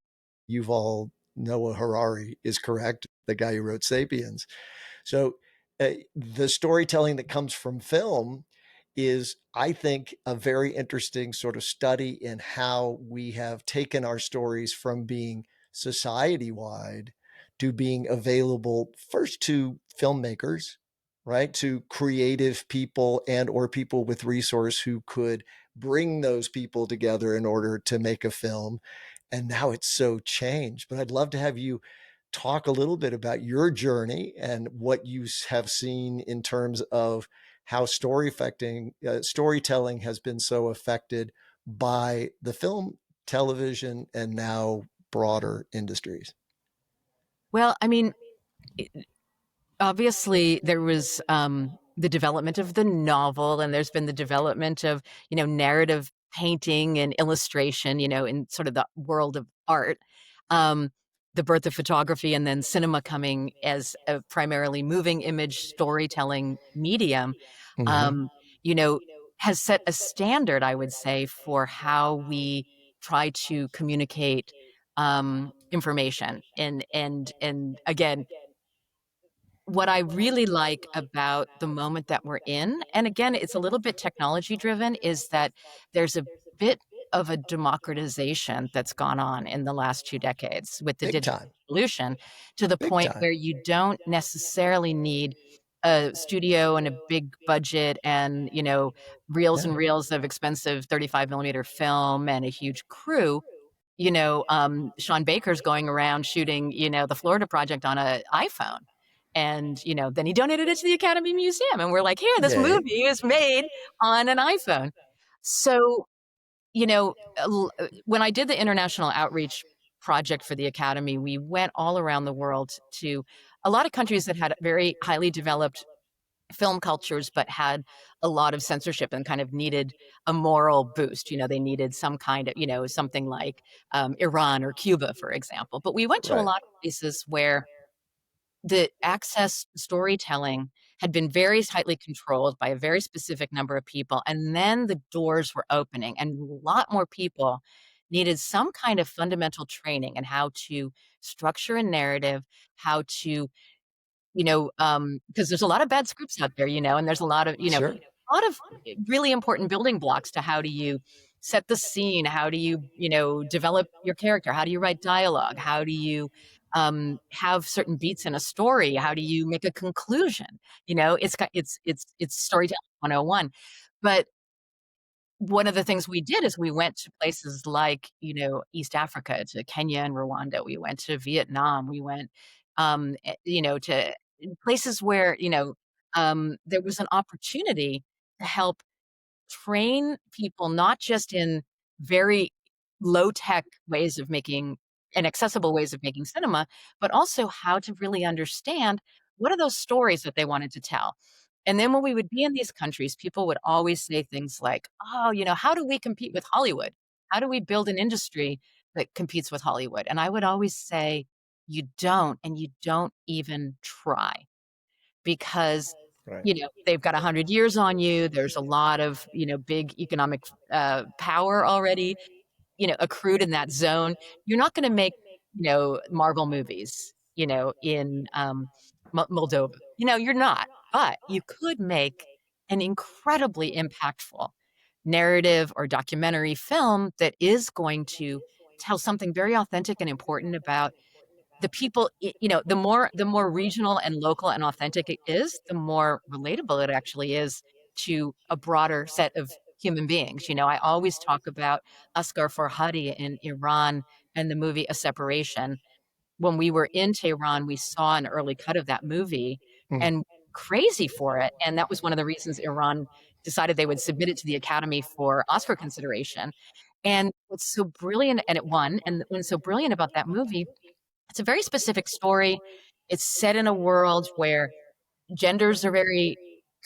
Yuval Noah Harari is correct, the guy who wrote Sapiens. So the storytelling that comes from film is, I think, a very interesting sort of study in how we have taken our stories from being society wide to being available first to filmmakers, right, to creative people and or people with resource who could bring those people together in order to make a film. And now it's so changed. But I'd love to have you talk a little bit about your journey and what you have seen in terms of how storytelling has been so affected by the film, television, and now broader industries. Well, I mean, obviously there was the development of the novel, and there's been the development of narrative painting and illustration, in sort of the world of art, um, the birth of photography, and then cinema coming as a primarily moving image storytelling medium, Mm-hmm. um, you know has set a standard, I would say, for how we try to communicate information. And again, what I really like about the moment that we're in, and again, it's a little bit technology driven, is that there's a bit of a democratization that's gone on in the last 2 decades with the Big digital time. revolution, to the Big point time. where you don't necessarily need a studio and a big budget and, reels Yeah. and reels of expensive 35 millimeter film and a huge crew. Sean Baker's going around shooting, the Florida Project on a iPhone. And, then he donated it to the Academy Museum. And we're like, here, this Yay. movie is made on an iPhone. So, when I did the international outreach project for the Academy, we went all around the world to a lot of countries that had very highly developed film cultures, but had a lot of censorship and kind of needed a moral boost. They needed some kind of, something like Iran or Cuba, for example. But we went to a Right. lot of places where the access to storytelling had been very tightly controlled by a very specific number of people. And then the doors were opening, and a lot more people needed some kind of fundamental training in how to structure a narrative, how to because there's a lot of bad scripts out there, and there's a lot of, Sure. really important building blocks to how do you set the scene, how do you, develop your character, how do you write dialogue, how do you have certain beats in a story? How do you make a conclusion? It's storytelling 101. But one of the things we did is we went to places like, East Africa, to Kenya and Rwanda. We went to Vietnam. We went, to places where, there was an opportunity to help train people, not just in very low tech ways of making and accessible ways of making cinema, but also how to really understand what are those stories that they wanted to tell. And then when we would be in these countries, people would always say things like, oh, how do we compete with Hollywood? How do we build an industry that competes with Hollywood? And I would always say, you don't, and you don't even try, because Right. they've got 100 years on you. There's a lot of big economic power already accrued in that zone. You're not going to make Marvel movies in Moldova. You're not. But you could make an incredibly impactful narrative or documentary film that is going to tell something very authentic and important about the people. The more regional and local and authentic it is, the more relatable it actually is to a broader set of human beings. I always talk about Asghar Farhadi in Iran and the movie A Separation. When we were in Tehran, we saw an early cut of that movie Mm. and crazy for it. And that was one of the reasons Iran decided they would submit it to the Academy for Oscar consideration. And what's so brilliant, and it won, and what's so brilliant about that movie, it's a very specific story. It's set in a world where genders are very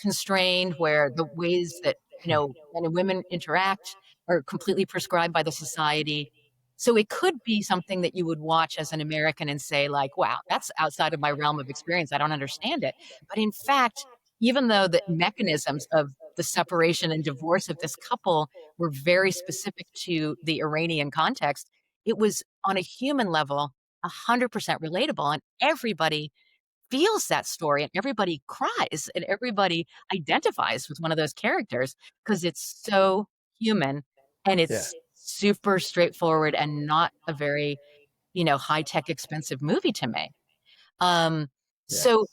constrained, where the ways that, men and women interact are completely prescribed by the society. So it could be something that you would watch as an American and say, like, wow, that's outside of my realm of experience. I don't understand it. But in fact, even though the mechanisms of the separation and divorce of this couple were very specific to the Iranian context, it was on a human level 100% relatable, and everybody feels that story, and everybody cries, and everybody identifies with one of those characters because it's so human, and Yeah. it's super straightforward and not a very, high-tech expensive movie to make. Um, Yeah. so,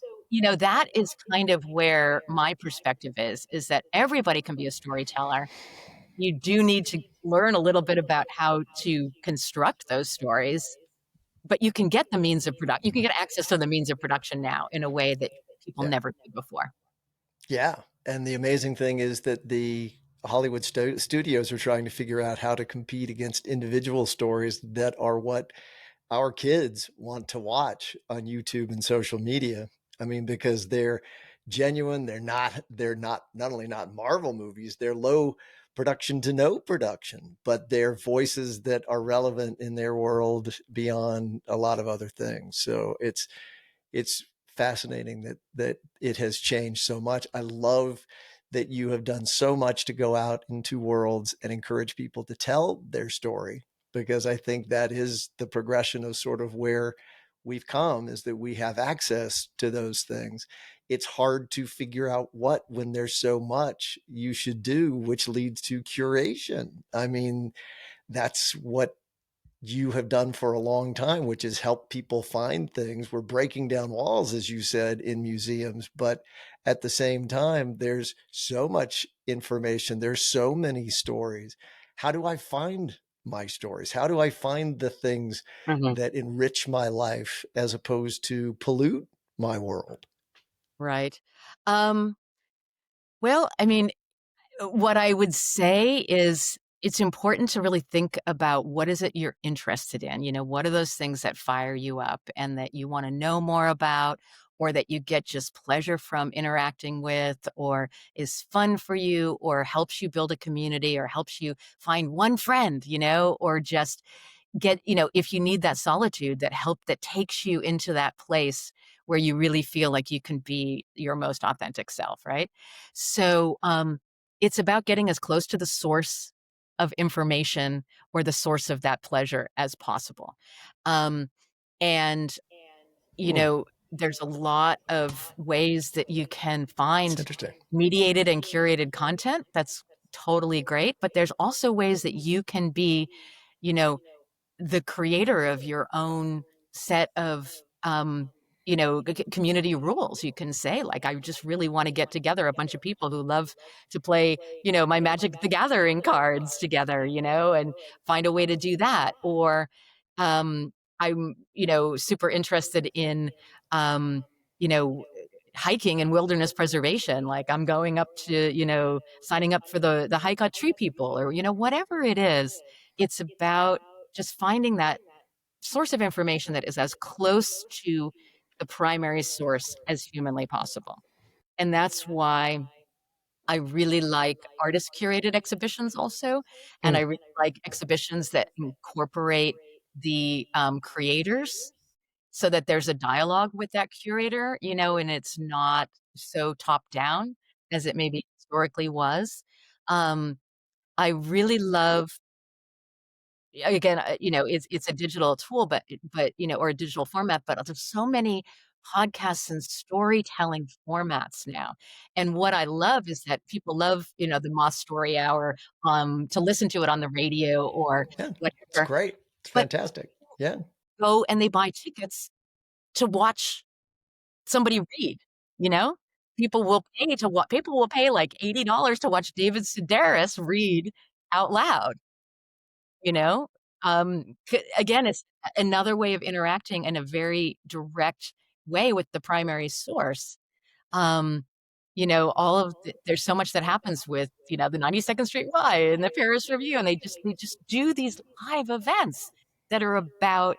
that is kind of where my perspective is that everybody can be a storyteller. You do need to learn a little bit about how to construct those stories, but you can get the means of production. You can get access to the means of production now in a way that people Yeah. never could before. Yeah. And the amazing thing is that the Hollywood studios are trying to figure out how to compete against individual stories that are what our kids want to watch on YouTube and social media. I mean, because they're genuine, they're not only not Marvel movies, they're low production to no production, but they're voices that are relevant in their world beyond a lot of other things. So it's fascinating that it has changed so much. I love that you have done so much to go out into worlds and encourage people to tell their story, because I think that is the progression of sort of where we've come, is that we have access to those things. It's hard to figure out what, when there's so much you should do, which leads to curation. I mean, that's what you have done for a long time, which is help people find things. We're breaking down walls, as you said, in museums, but at the same time, there's so much information. There's so many stories. How do I find my stories? How do I find the things Mhm. that enrich my life as opposed to pollute my world? Right. Um, well, I mean, what I would say is it's important to really think about what is it you're interested in. What are those things that fire you up and that you want to know more about, or that you get just pleasure from interacting with, or is fun for you, or helps you build a community, or helps you find one friend, or just get, if you need that solitude, that takes you into that place where you really feel like you can be your most authentic self, right? So, it's about getting as close to the source of information or the source of that pleasure as possible. Um, and, you Hmm, know, there's a lot of ways that you can it's find interesting. mediated and curated content. That's totally great. But there's also ways that you can be, you know, the creator of your own set of, community rules. You can say, like, I just really want to get together a bunch of people who love to play, my Magic the Gathering cards together, and find a way to do that. Or I'm, super interested in, um, you know, hiking and wilderness preservation. Like, I'm going up to, signing up for the hike on Tree People, or, whatever it is. It's about just finding that source of information that is as close to the primary source as humanly possible. And that's why I really like artist curated exhibitions also. And I Mm, really like exhibitions that incorporate the creators, so that there's a dialogue with that curator, and it's not so top down as it maybe historically was. Um, I really love, again, it's a digital tool, or a digital format, but there's so many podcasts and storytelling formats now. And what I love is that people love, the Moth Story Hour, to listen to it on the radio or yeah, it's whatever, great. It's but fantastic. Yeah. go and they buy tickets to watch somebody read, you know? People will pay like $80 to watch David Sedaris read out loud. You know? Again, it's another way of interacting in a very direct way with the primary source. Um, all of there's so much that happens with, the 92nd Street Y and the Paris Review, and they just do these live events that are about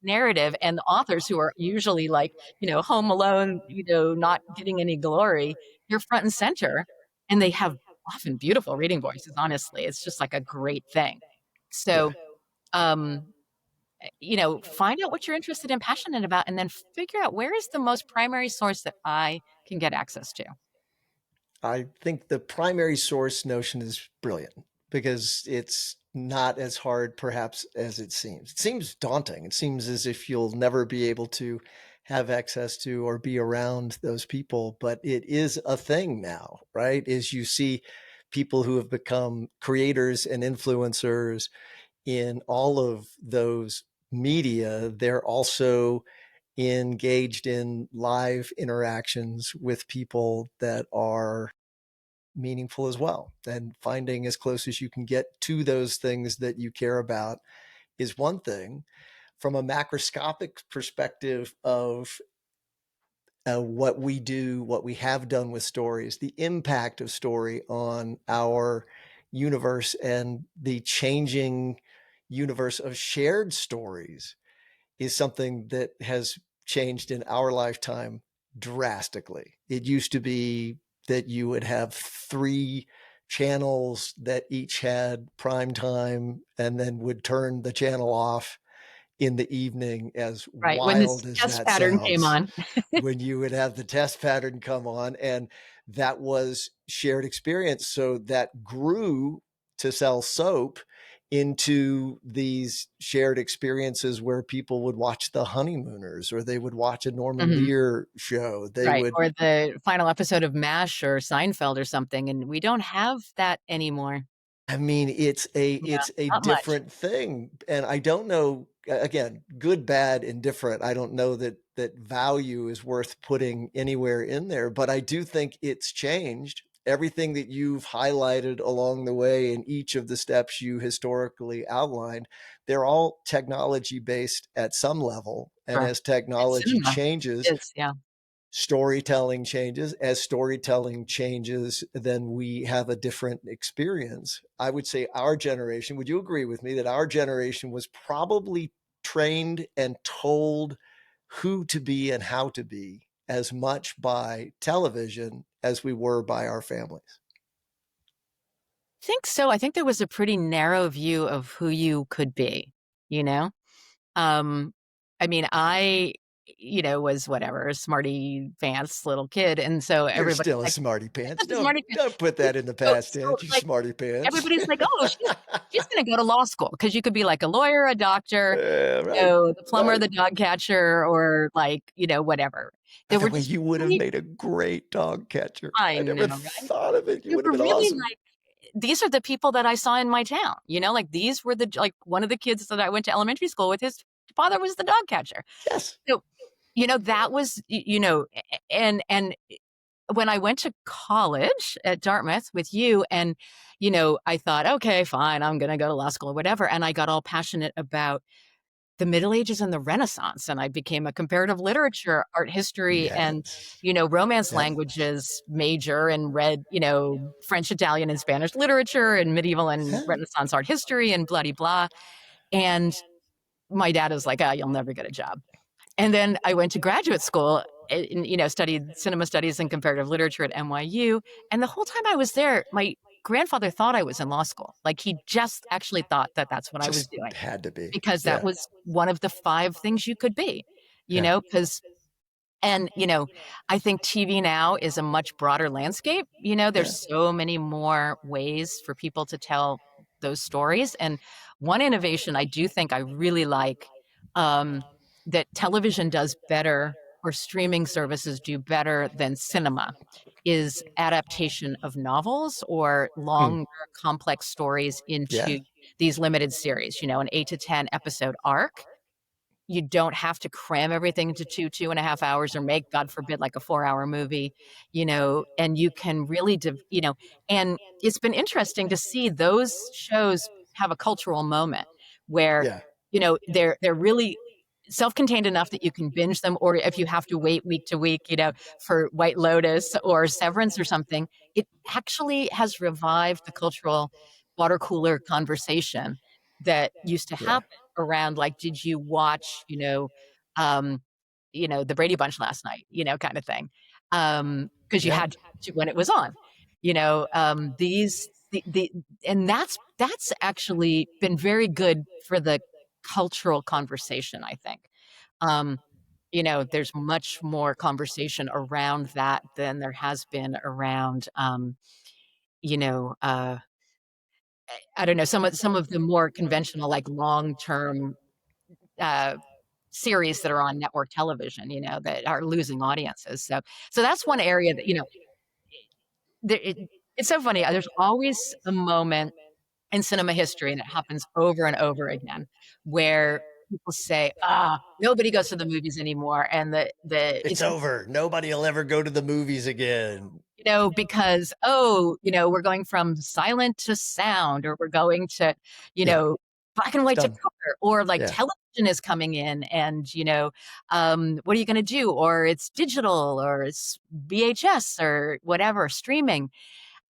narrative, and the authors, who are usually like, home alone, not getting any glory, they're front and center, and they have often beautiful reading voices, honestly. It's just like a great thing. Yeah. So, um, find out what you're interested and passionate about, and then figure out where is the most primary source that I can get access to. I think the primary source notion is brilliant because it's not as hard, perhaps, as it seems. It seems daunting. It seems as if you'll never be able to have access to or be around those people, but it is a thing now, right? As you see people who have become creators and influencers in all of those media, they're also engaged in live interactions with people that are meaningful as well. And finding as close as you can get to those things that you care about is one thing. From a macroscopic perspective of what we do, what we have done with stories, the impact of story on our universe and the changing universe of shared stories is something that has changed in our lifetime drastically. It used to be that you would have three channels that each had prime time and then would turn the channel off in the evening, as Right, when wild this as test that pattern came sounds, on. when you would have the test pattern come on. And that was shared experience. So that grew to sell soap into these shared experiences where people would watch The Honeymooners or they would watch a Norman Mhm. Lear show. They Right, would, or the final episode of MASH or Seinfeld or something, and we don't have that anymore. I mean, Yeah, it's a not much. different thing, and I don't know. Again, good, bad, indifferent. I don't know that value is worth putting anywhere in there, but I do think it's changed. Everything that you've highlighted along the way in each of the steps you historically outlined, they're all technology based at some level, and Sure. as And technology cinema changes, is, yeah. storytelling changes. As storytelling changes, then we have a different experience. I would say our generation, would you agree with me that our generation was probably trained and told who to be and how to be as much by television as we were by our families? Think so. I think there was a pretty narrow view of who you could be, you know? Um, I mean, I, was whatever, a smarty pants little kid, and so You're everybody's still a like, smarty "You're pants. such a smarty pants." Don't put that in the So past so, tense, you like, smarty pants. everybody's like, "Oh, she's gonna go to law school because you could be like a lawyer, a doctor, Yeah, right, the plumber, right. the dog catcher, or like, whatever." By There the were way, just you would have really, made a great dog catcher. I I know, never right? thought of it. You There would have were been really, awesome. like, these are the people that I saw in my town, like, these were like, one of the kids that I went to elementary school with, his father was the dog catcher. Yes. So, that was, and when I went to college at Dartmouth with you and, I thought, okay, fine, I'm going to go to law school or whatever. And I got all passionate about the Middle Ages and the Renaissance. And I became a comparative literature, art history, and, Yes. romance Yep. languages major and read, French, Italian, and Spanish literature and medieval and Yeah. Renaissance art history and bloody blah. And my dad was like, you'll never get a job. And then I went to graduate school and, studied cinema studies and comparative literature at NYU. And the whole time I was there, my grandfather thought I was in law school. Like he just actually thought that that's what I was Just doing had to be. because that Yeah. was one of the 5 things you could be, Yeah. because and, I think TV now is a much broader landscape. Yeah. There's so many more ways for people to tell those stories. And one innovation I do think I really like, um, that television does better or streaming services do better than cinema is adaptation of novels or Hmm. longer complex stories Yeah. into these limited series, an 8 to 10 episode arc. You don't have to cram everything into 2.5 hours or make, God forbid, like a 4-hour movie, and you can really, and it's been interesting to see those shows have a cultural moment where, Yeah. they're really self-contained enough that you can binge them, or if you have to wait week to week, for White Lotus or Severance or something, it actually has revived the cultural water cooler conversation that used to Yeah. happen around, like, did you watch, um, the Brady Bunch last night, kind of thing. 'Cause you Yeah. had to when it was on. These the and that's actually been very good for the cultural conversation, I think. Um, there's much more conversation around that than there has been around, you know, uh, I don't know, some of the more conventional, like, long-term, uh, series that are on network television, that are losing audiences. So that's one area that, there it's so funny. There's always a moment in cinema history, and it happens over and over again, where people say, nobody goes to the movies anymore, and It's it's, over. Nobody will ever go to the movies again. because, we're going from silent to sound, or we're going to, you Yeah. know, black and It's white to done. color, or like Yeah. television is coming in and, what are you gonna do? Or it's digital or it's VHS or whatever, streaming.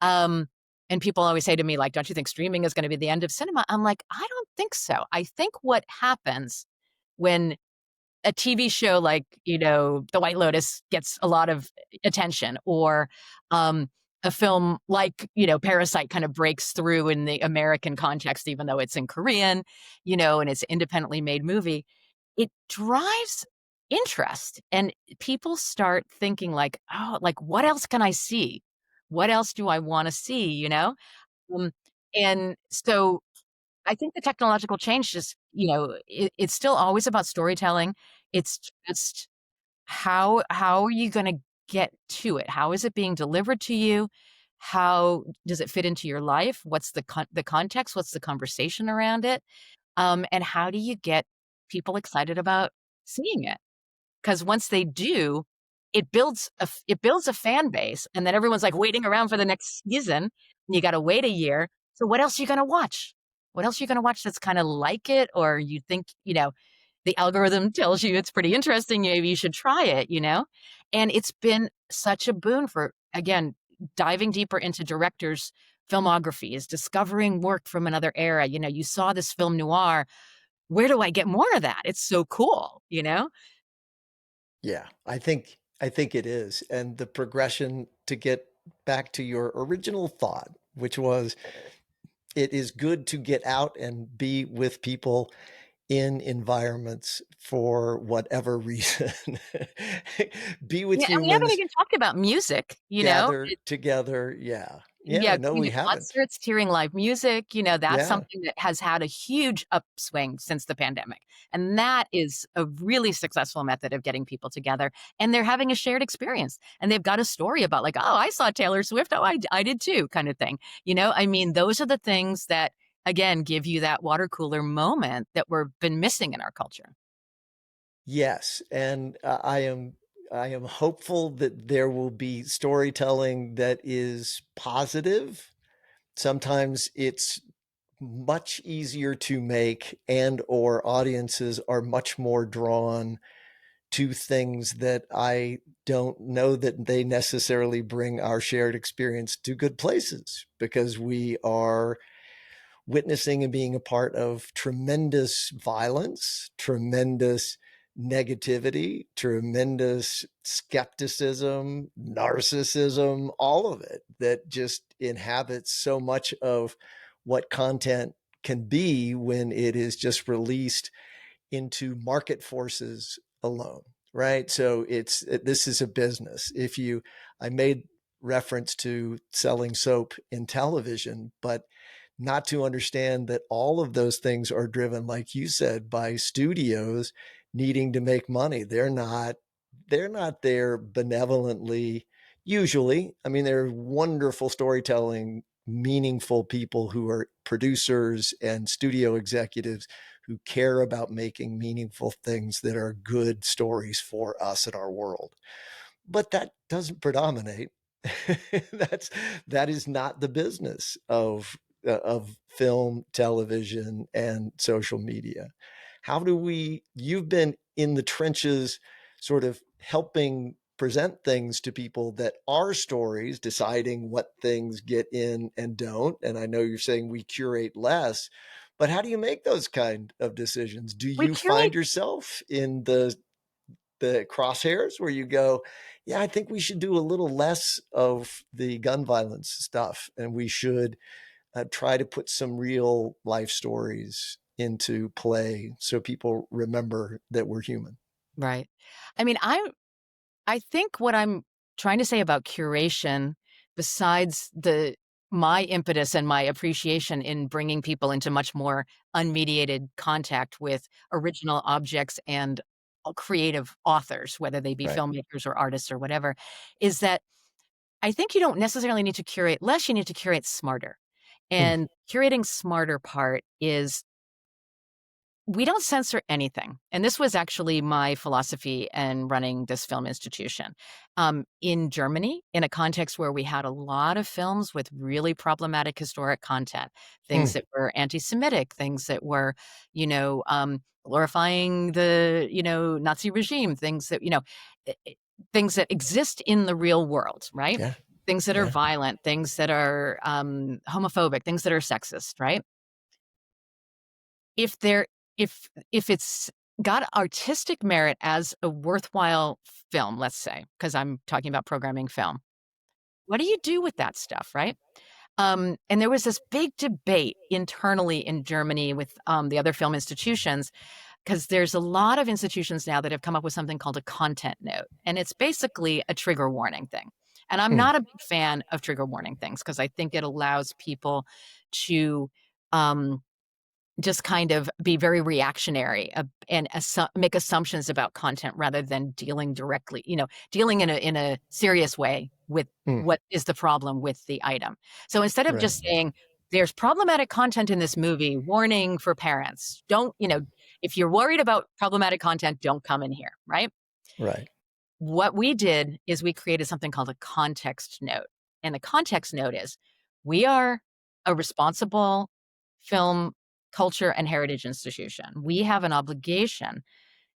Um, and people always say to me, like, "Don't you think streaming is gonna be the end of cinema?" I'm like, "I don't think so." I think what happens when a TV show like, The White Lotus gets a lot of attention, or, a film like, Parasite kind of breaks through in the American context, even though it's in Korean, and it's an independently made movie, it drives interest, and people start thinking like, "Oh, like, what else can I see? What else do I wanna see?" Um, and so I think the technological change just, it's still always about storytelling. It's just how are you gonna get to it? How is it being delivered to you? How does it fit into your life? What's the context? What's the conversation around it? And how do you get people excited about seeing it? 'Cause once they do, it builds a fan base, and then everyone's, like, waiting around for the next season, and you gotta wait a year. So what else are you gonna watch? What else are you gonna watch that's kinda like it, or you think, the algorithm tells you it's pretty interesting, maybe you should try it, And it's been such a boon for, again, diving deeper into directors' filmographies, discovering work from another era. You saw this film noir. Where do I get more of that? It's so cool, you know? Yeah. I think it is. And the progression to get back to your original thought, which was it is good to get out and be with people in environments for whatever reason. Be with Yeah, and we haven't humans, even talked about music, gather together. Yeah. Yeah. Yeah, No, going we to haven't. concerts, hearing live music, that's Yeah. something that has had a huge upswing since the pandemic, and that is a really successful method of getting people together, and they're having a shared experience, and they've got a story about like, "Oh, I saw Taylor Swift. Oh, I did too," kind of thing. I mean, those are the things that, again, give you that water cooler moment that we've been missing in our culture. Yes, and I am hopeful that there will be storytelling that is positive. Sometimes it's much easier to make, and or audiences are much more drawn to things that I don't know that they necessarily bring our shared experience to good places, because we are witnessing and being a part of tremendous violence, tremendous negativity, tremendous skepticism, narcissism, all of it that just inhabits so much of what content can be when it is just released into market forces alone, right? So this is a business. If you, I made reference to selling soap in television, but not to understand that all of those things are driven, like you said, by studios needing to make money. They're not there benevolently. Usually, I mean, they're wonderful storytelling, meaningful people who are producers and studio executives who care about making meaningful things that are good stories for us and our world. But that doesn't predominate. That's that is not the business of film, television, and social media. How do we? You've been in the trenches, sort of helping present things to people that are stories, deciding what things get in and don't. And I know you're saying we curate less, but how do you make those kind of decisions? Do We you find curate. yourself in the crosshairs where you go, yeah, I think we should do a little less of the gun violence stuff, and we should try to put some real life stories into play so people remember that we're human. Right. I mean, I think what I'm trying to say about curation, besides my impetus and my appreciation in bringing people into much more unmediated contact with original objects and creative authors, whether they be Right. filmmakers or artists or whatever, is that I think you don't necessarily need to curate less, you need to curate smarter. Mm, And curating smarter part is we don't censor anything. And this was actually my philosophy in running this film institution. In Germany, in a context where we had a lot of films with really problematic historic content, things mm, that were anti Semitic, things that were, glorifying the, Nazi regime, things that, things that exist in the real world, right? yeah. Things that are Yeah. violent, things that are homophobic, things that are sexist, right? If there if it's got artistic merit as a worthwhile film, let's say, because 'cause I'm talking about programming film, what do you do with that stuff, right? And there was this big debate internally in Germany with, the other film institutions, because there's a lot of institutions now that have come up with something called a content note, and it's basically a trigger warning thing. And I'm Mm, not a big fan of trigger warning things because I think it allows people to, um just kind of be very reactionary, and make assumptions about content rather than dealing directly, dealing in a serious way with mm, what is the problem with the item. So instead of right. just saying, "There's problematic content in this movie, warning for parents. Don't," "If you're worried about problematic content, don't come in here," right? Right. What we did is we created something called a context note. And the context note is we are a responsible film culture and heritage institution. We have an obligation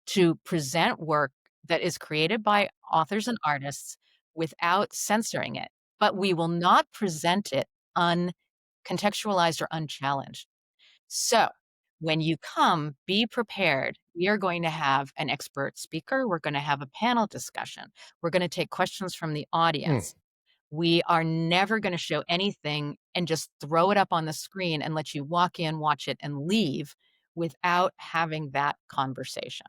to present work that is created by authors and artists without censoring it, but we will not present it uncontextualized or unchallenged. So, when you come, be prepared. We are going to have an expert speaker. We're going to have a panel discussion. We're going to take questions from the Mm, audience. We are never going to show anything and just throw it up on the screen and let you walk in, watch it, and leave without having that conversation.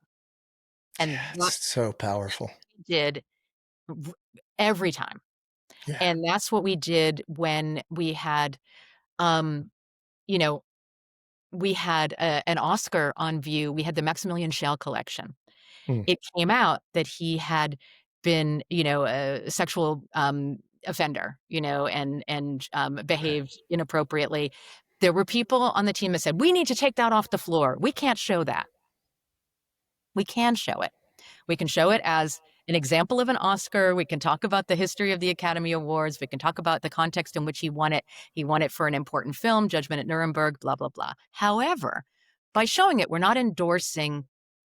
And yeah, that's it's so what powerful. we did r- every time. Yeah. And that's what we did when we had, um, you know, we had an Oscar on view. We had the Maximilian Schell collection. Mm, It came out that he had been, a sexual, offender, and right. behaved inappropriately. There were people on the team that said, "We need to take that off the floor. We can't show that." We can show it. We can show it as an example of an Oscar. We can talk about the history of the Academy Awards. We can talk about the context in which he won it. He won it for an important film, Judgment at Nuremberg, blah, blah, blah. However, by showing it, we're not endorsing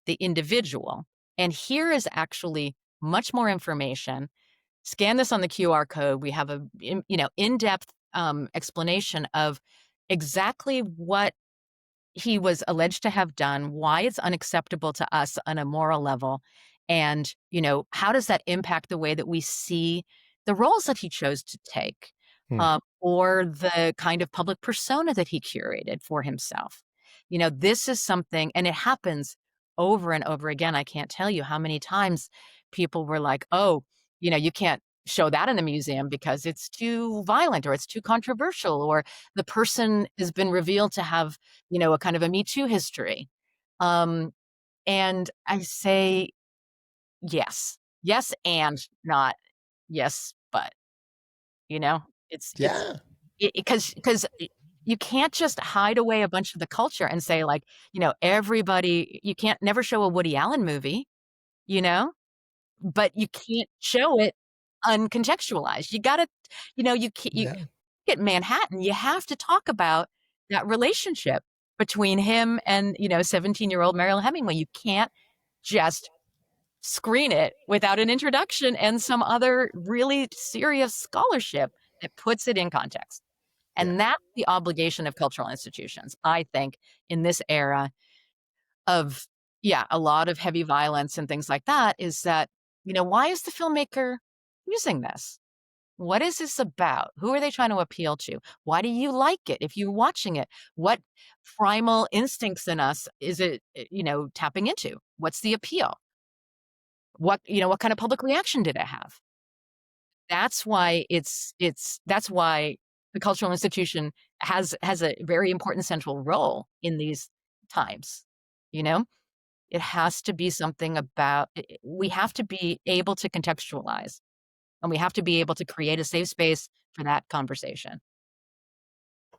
the individual. And here is actually much more information. Scan this on the QR code. We have a in-depth explanation of exactly what he was alleged to have done, why it's unacceptable to us on a moral level, and, how does that impact the way that we see the roles that he chose to take, Hmm. or the kind of public persona that he curated for himself. This is something, and it happens over and over again. I can't tell you how many times people were like, oh, you can't show that in the museum because it's too violent or it's too controversial, or the person has been revealed to have a kind of a Me Too history. And I say yes. Yes, and not yes, but, you know? It's Yeah. because you can't just hide away a bunch of the culture and say, like, everybody you can't never show a Woody Allen movie, you know? But you can't show it uncontextualized. You gotta you can't you Yeah. at Manhattan, you have to talk about that relationship between him and, 17-year-old Mariel Hemingway. You can't just screen it without an introduction and some other really serious scholarship that puts it in context. Yeah. And that's the obligation of cultural institutions, I think, in this era of, yeah, a lot of heavy violence and things like that, is that, why is the filmmaker using this? What is this about? Who are they trying to appeal to? Why do you like it? If you're watching it, what primal instincts in us is it, tapping into? What's the appeal? What kind of public reaction did it have? That's why that's why the cultural institution has a very important central role in these times. You know, it has to be something about, we have to be able to contextualize, and we have to be able to create a safe space for that conversation.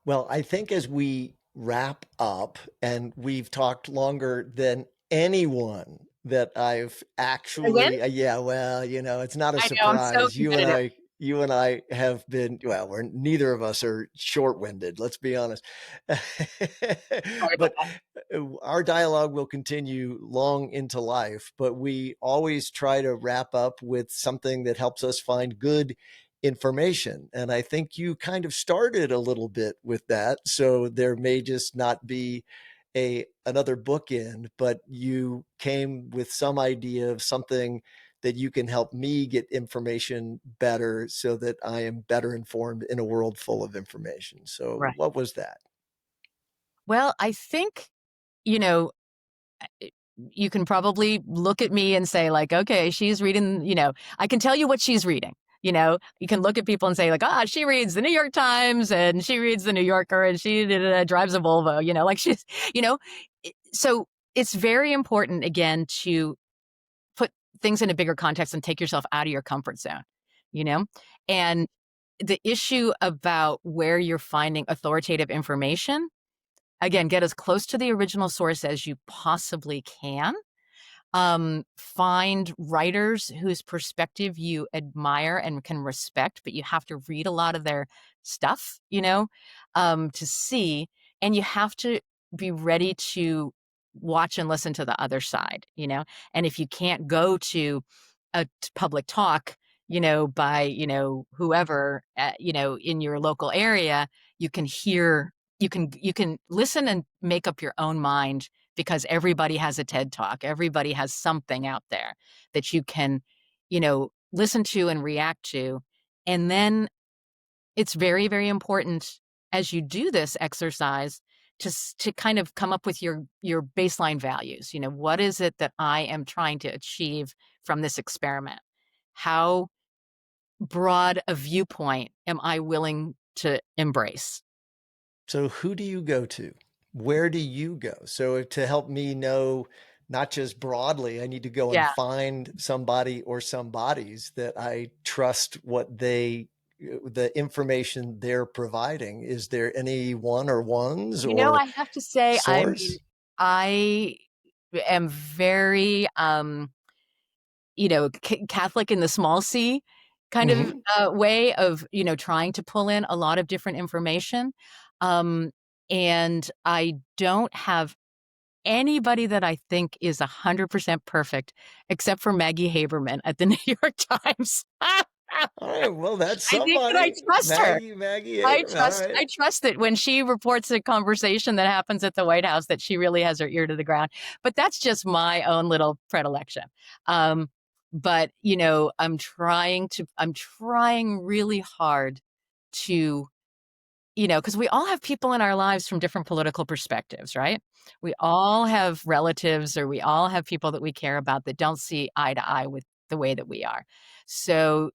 Well, I think as we wrap up, and we've talked longer than anyone that I've I win? actually, yeah, well, it's not a I know, I'm so surprise. competitive. You and I have been, well, we're neither of us are short-winded, let's be honest. Sorry about But that. our dialogue will continue long into life, but we always try to wrap up with something that helps us find good information. And I think you kind of started a little bit with that. So there may just not be another bookend, but you came with some idea of something that you can help me get information better so that I am better informed in a world full of information. So Right. what was that? Well, I think, you know, you can probably look at me and say, like, okay, she's reading, I can tell you what she's reading. You can look at people and say, like, she reads the New York Times and she reads the New Yorker and she drives a Volvo, like she's, you know. So it's very important, again, to put things in a bigger context and take yourself out of your comfort zone, you know? And the issue about where you're finding authoritative information, again, get as close to the original source as you possibly can. Find writers whose perspective you admire and can respect, but you have to read a lot of their stuff, to see, and you have to be ready to watch and listen to the other side, and if you can't go to a public talk, by, whoever, in your local area, you can hear, you can listen and make up your own mind, because everybody has a TED Talk. Everybody has something out there that you can, listen to and react to. And then it's very, very important, as you do this exercise, to kind of come up with your baseline values. What is it that I am trying to achieve from this experiment? How broad a viewpoint am I willing to embrace? So who do you go to? Where do you go? So to help me know, not just broadly, I need to go and Yeah. find somebody or somebodies that I trust the information they're providing. Is there any one or ones or I have to say, I mean, source? I am very, Catholic in the small c kind of Hmm. way of, trying to pull in a lot of different information. Um, and I don't have anybody that I think is 100% perfect, except for Maggie Haberman at the New York Times. All right, well, that's I think that I somebody. trust her. Maggie I Haberman. All trust right. I trust that when she reports a conversation that happens at the White House, that she really has her ear to the ground. But that's just my own little predilection. But I'm trying really hard to, because we all have people in our lives from different political perspectives, right? We all have relatives, or we all have people that we care about that don't see eye to eye with the way that we are. So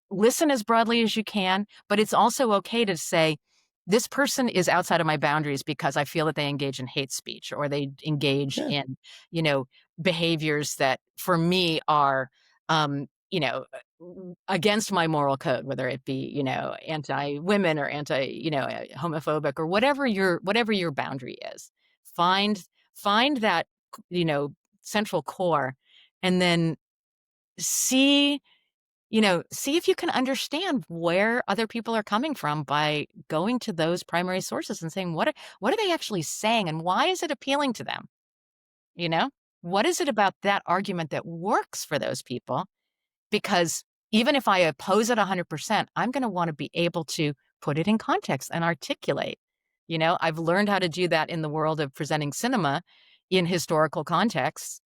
listen as broadly as you can, but it's also okay to say, this person is outside of my boundaries because I feel that they engage in hate speech, or they engage Yeah. in, you know, behaviors that for me are, um, you know, against my moral code, whether it be, anti-women, or homophobic, or whatever your boundary is. Find find that, you know, central core, and then see see if you can understand where other people are coming from by going to those primary sources and saying, what are they actually saying, and why is it appealing to them? You know? What is it about that argument that works for those people? Because even if I oppose it 100%, I'm going to want to be able to put it in context and articulate. I've learned how to do that in the world of presenting cinema in historical contexts,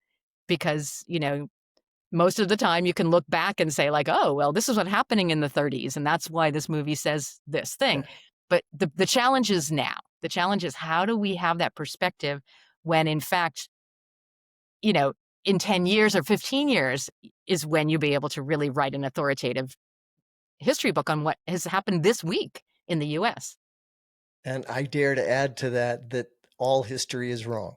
because, most of the time you can look back and say, like, oh, well, this is what happening in the 30s, and that's why this movie says this thing. Yeah. But the challenge is now. The challenge is, how do we have that perspective when, in fact, you know, in 10 years or 15 years is when you'll be able to really write an authoritative history book on what has happened this week in the US. And I dare to add to that that all history is wrong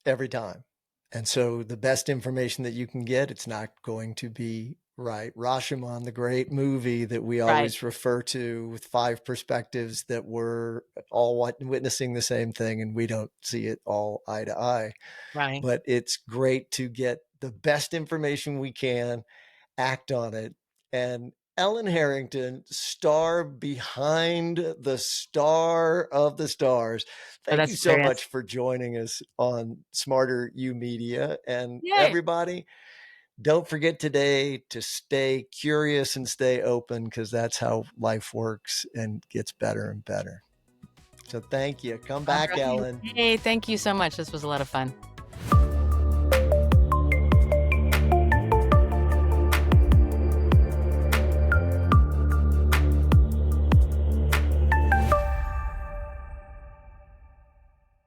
every time. And so the best information that you can get, it's not going to be right. Rashomon, the great movie that we Right, always refer to, with five perspectives that we're all witnessing the same thing, and we don't see it all eye to eye. right. But it's great to get the best information we can, act on it. And Ellen Harrington, star behind the star of the stars. Oh, Thank you that's so hilarious. much for joining us on SmarterUmedia. And Yay. everybody, don't forget today to stay curious and stay open, because that's how life works and gets better and better. So thank you. Come All back, right. Ellen. Hey, thank you so much. This was a lot of fun.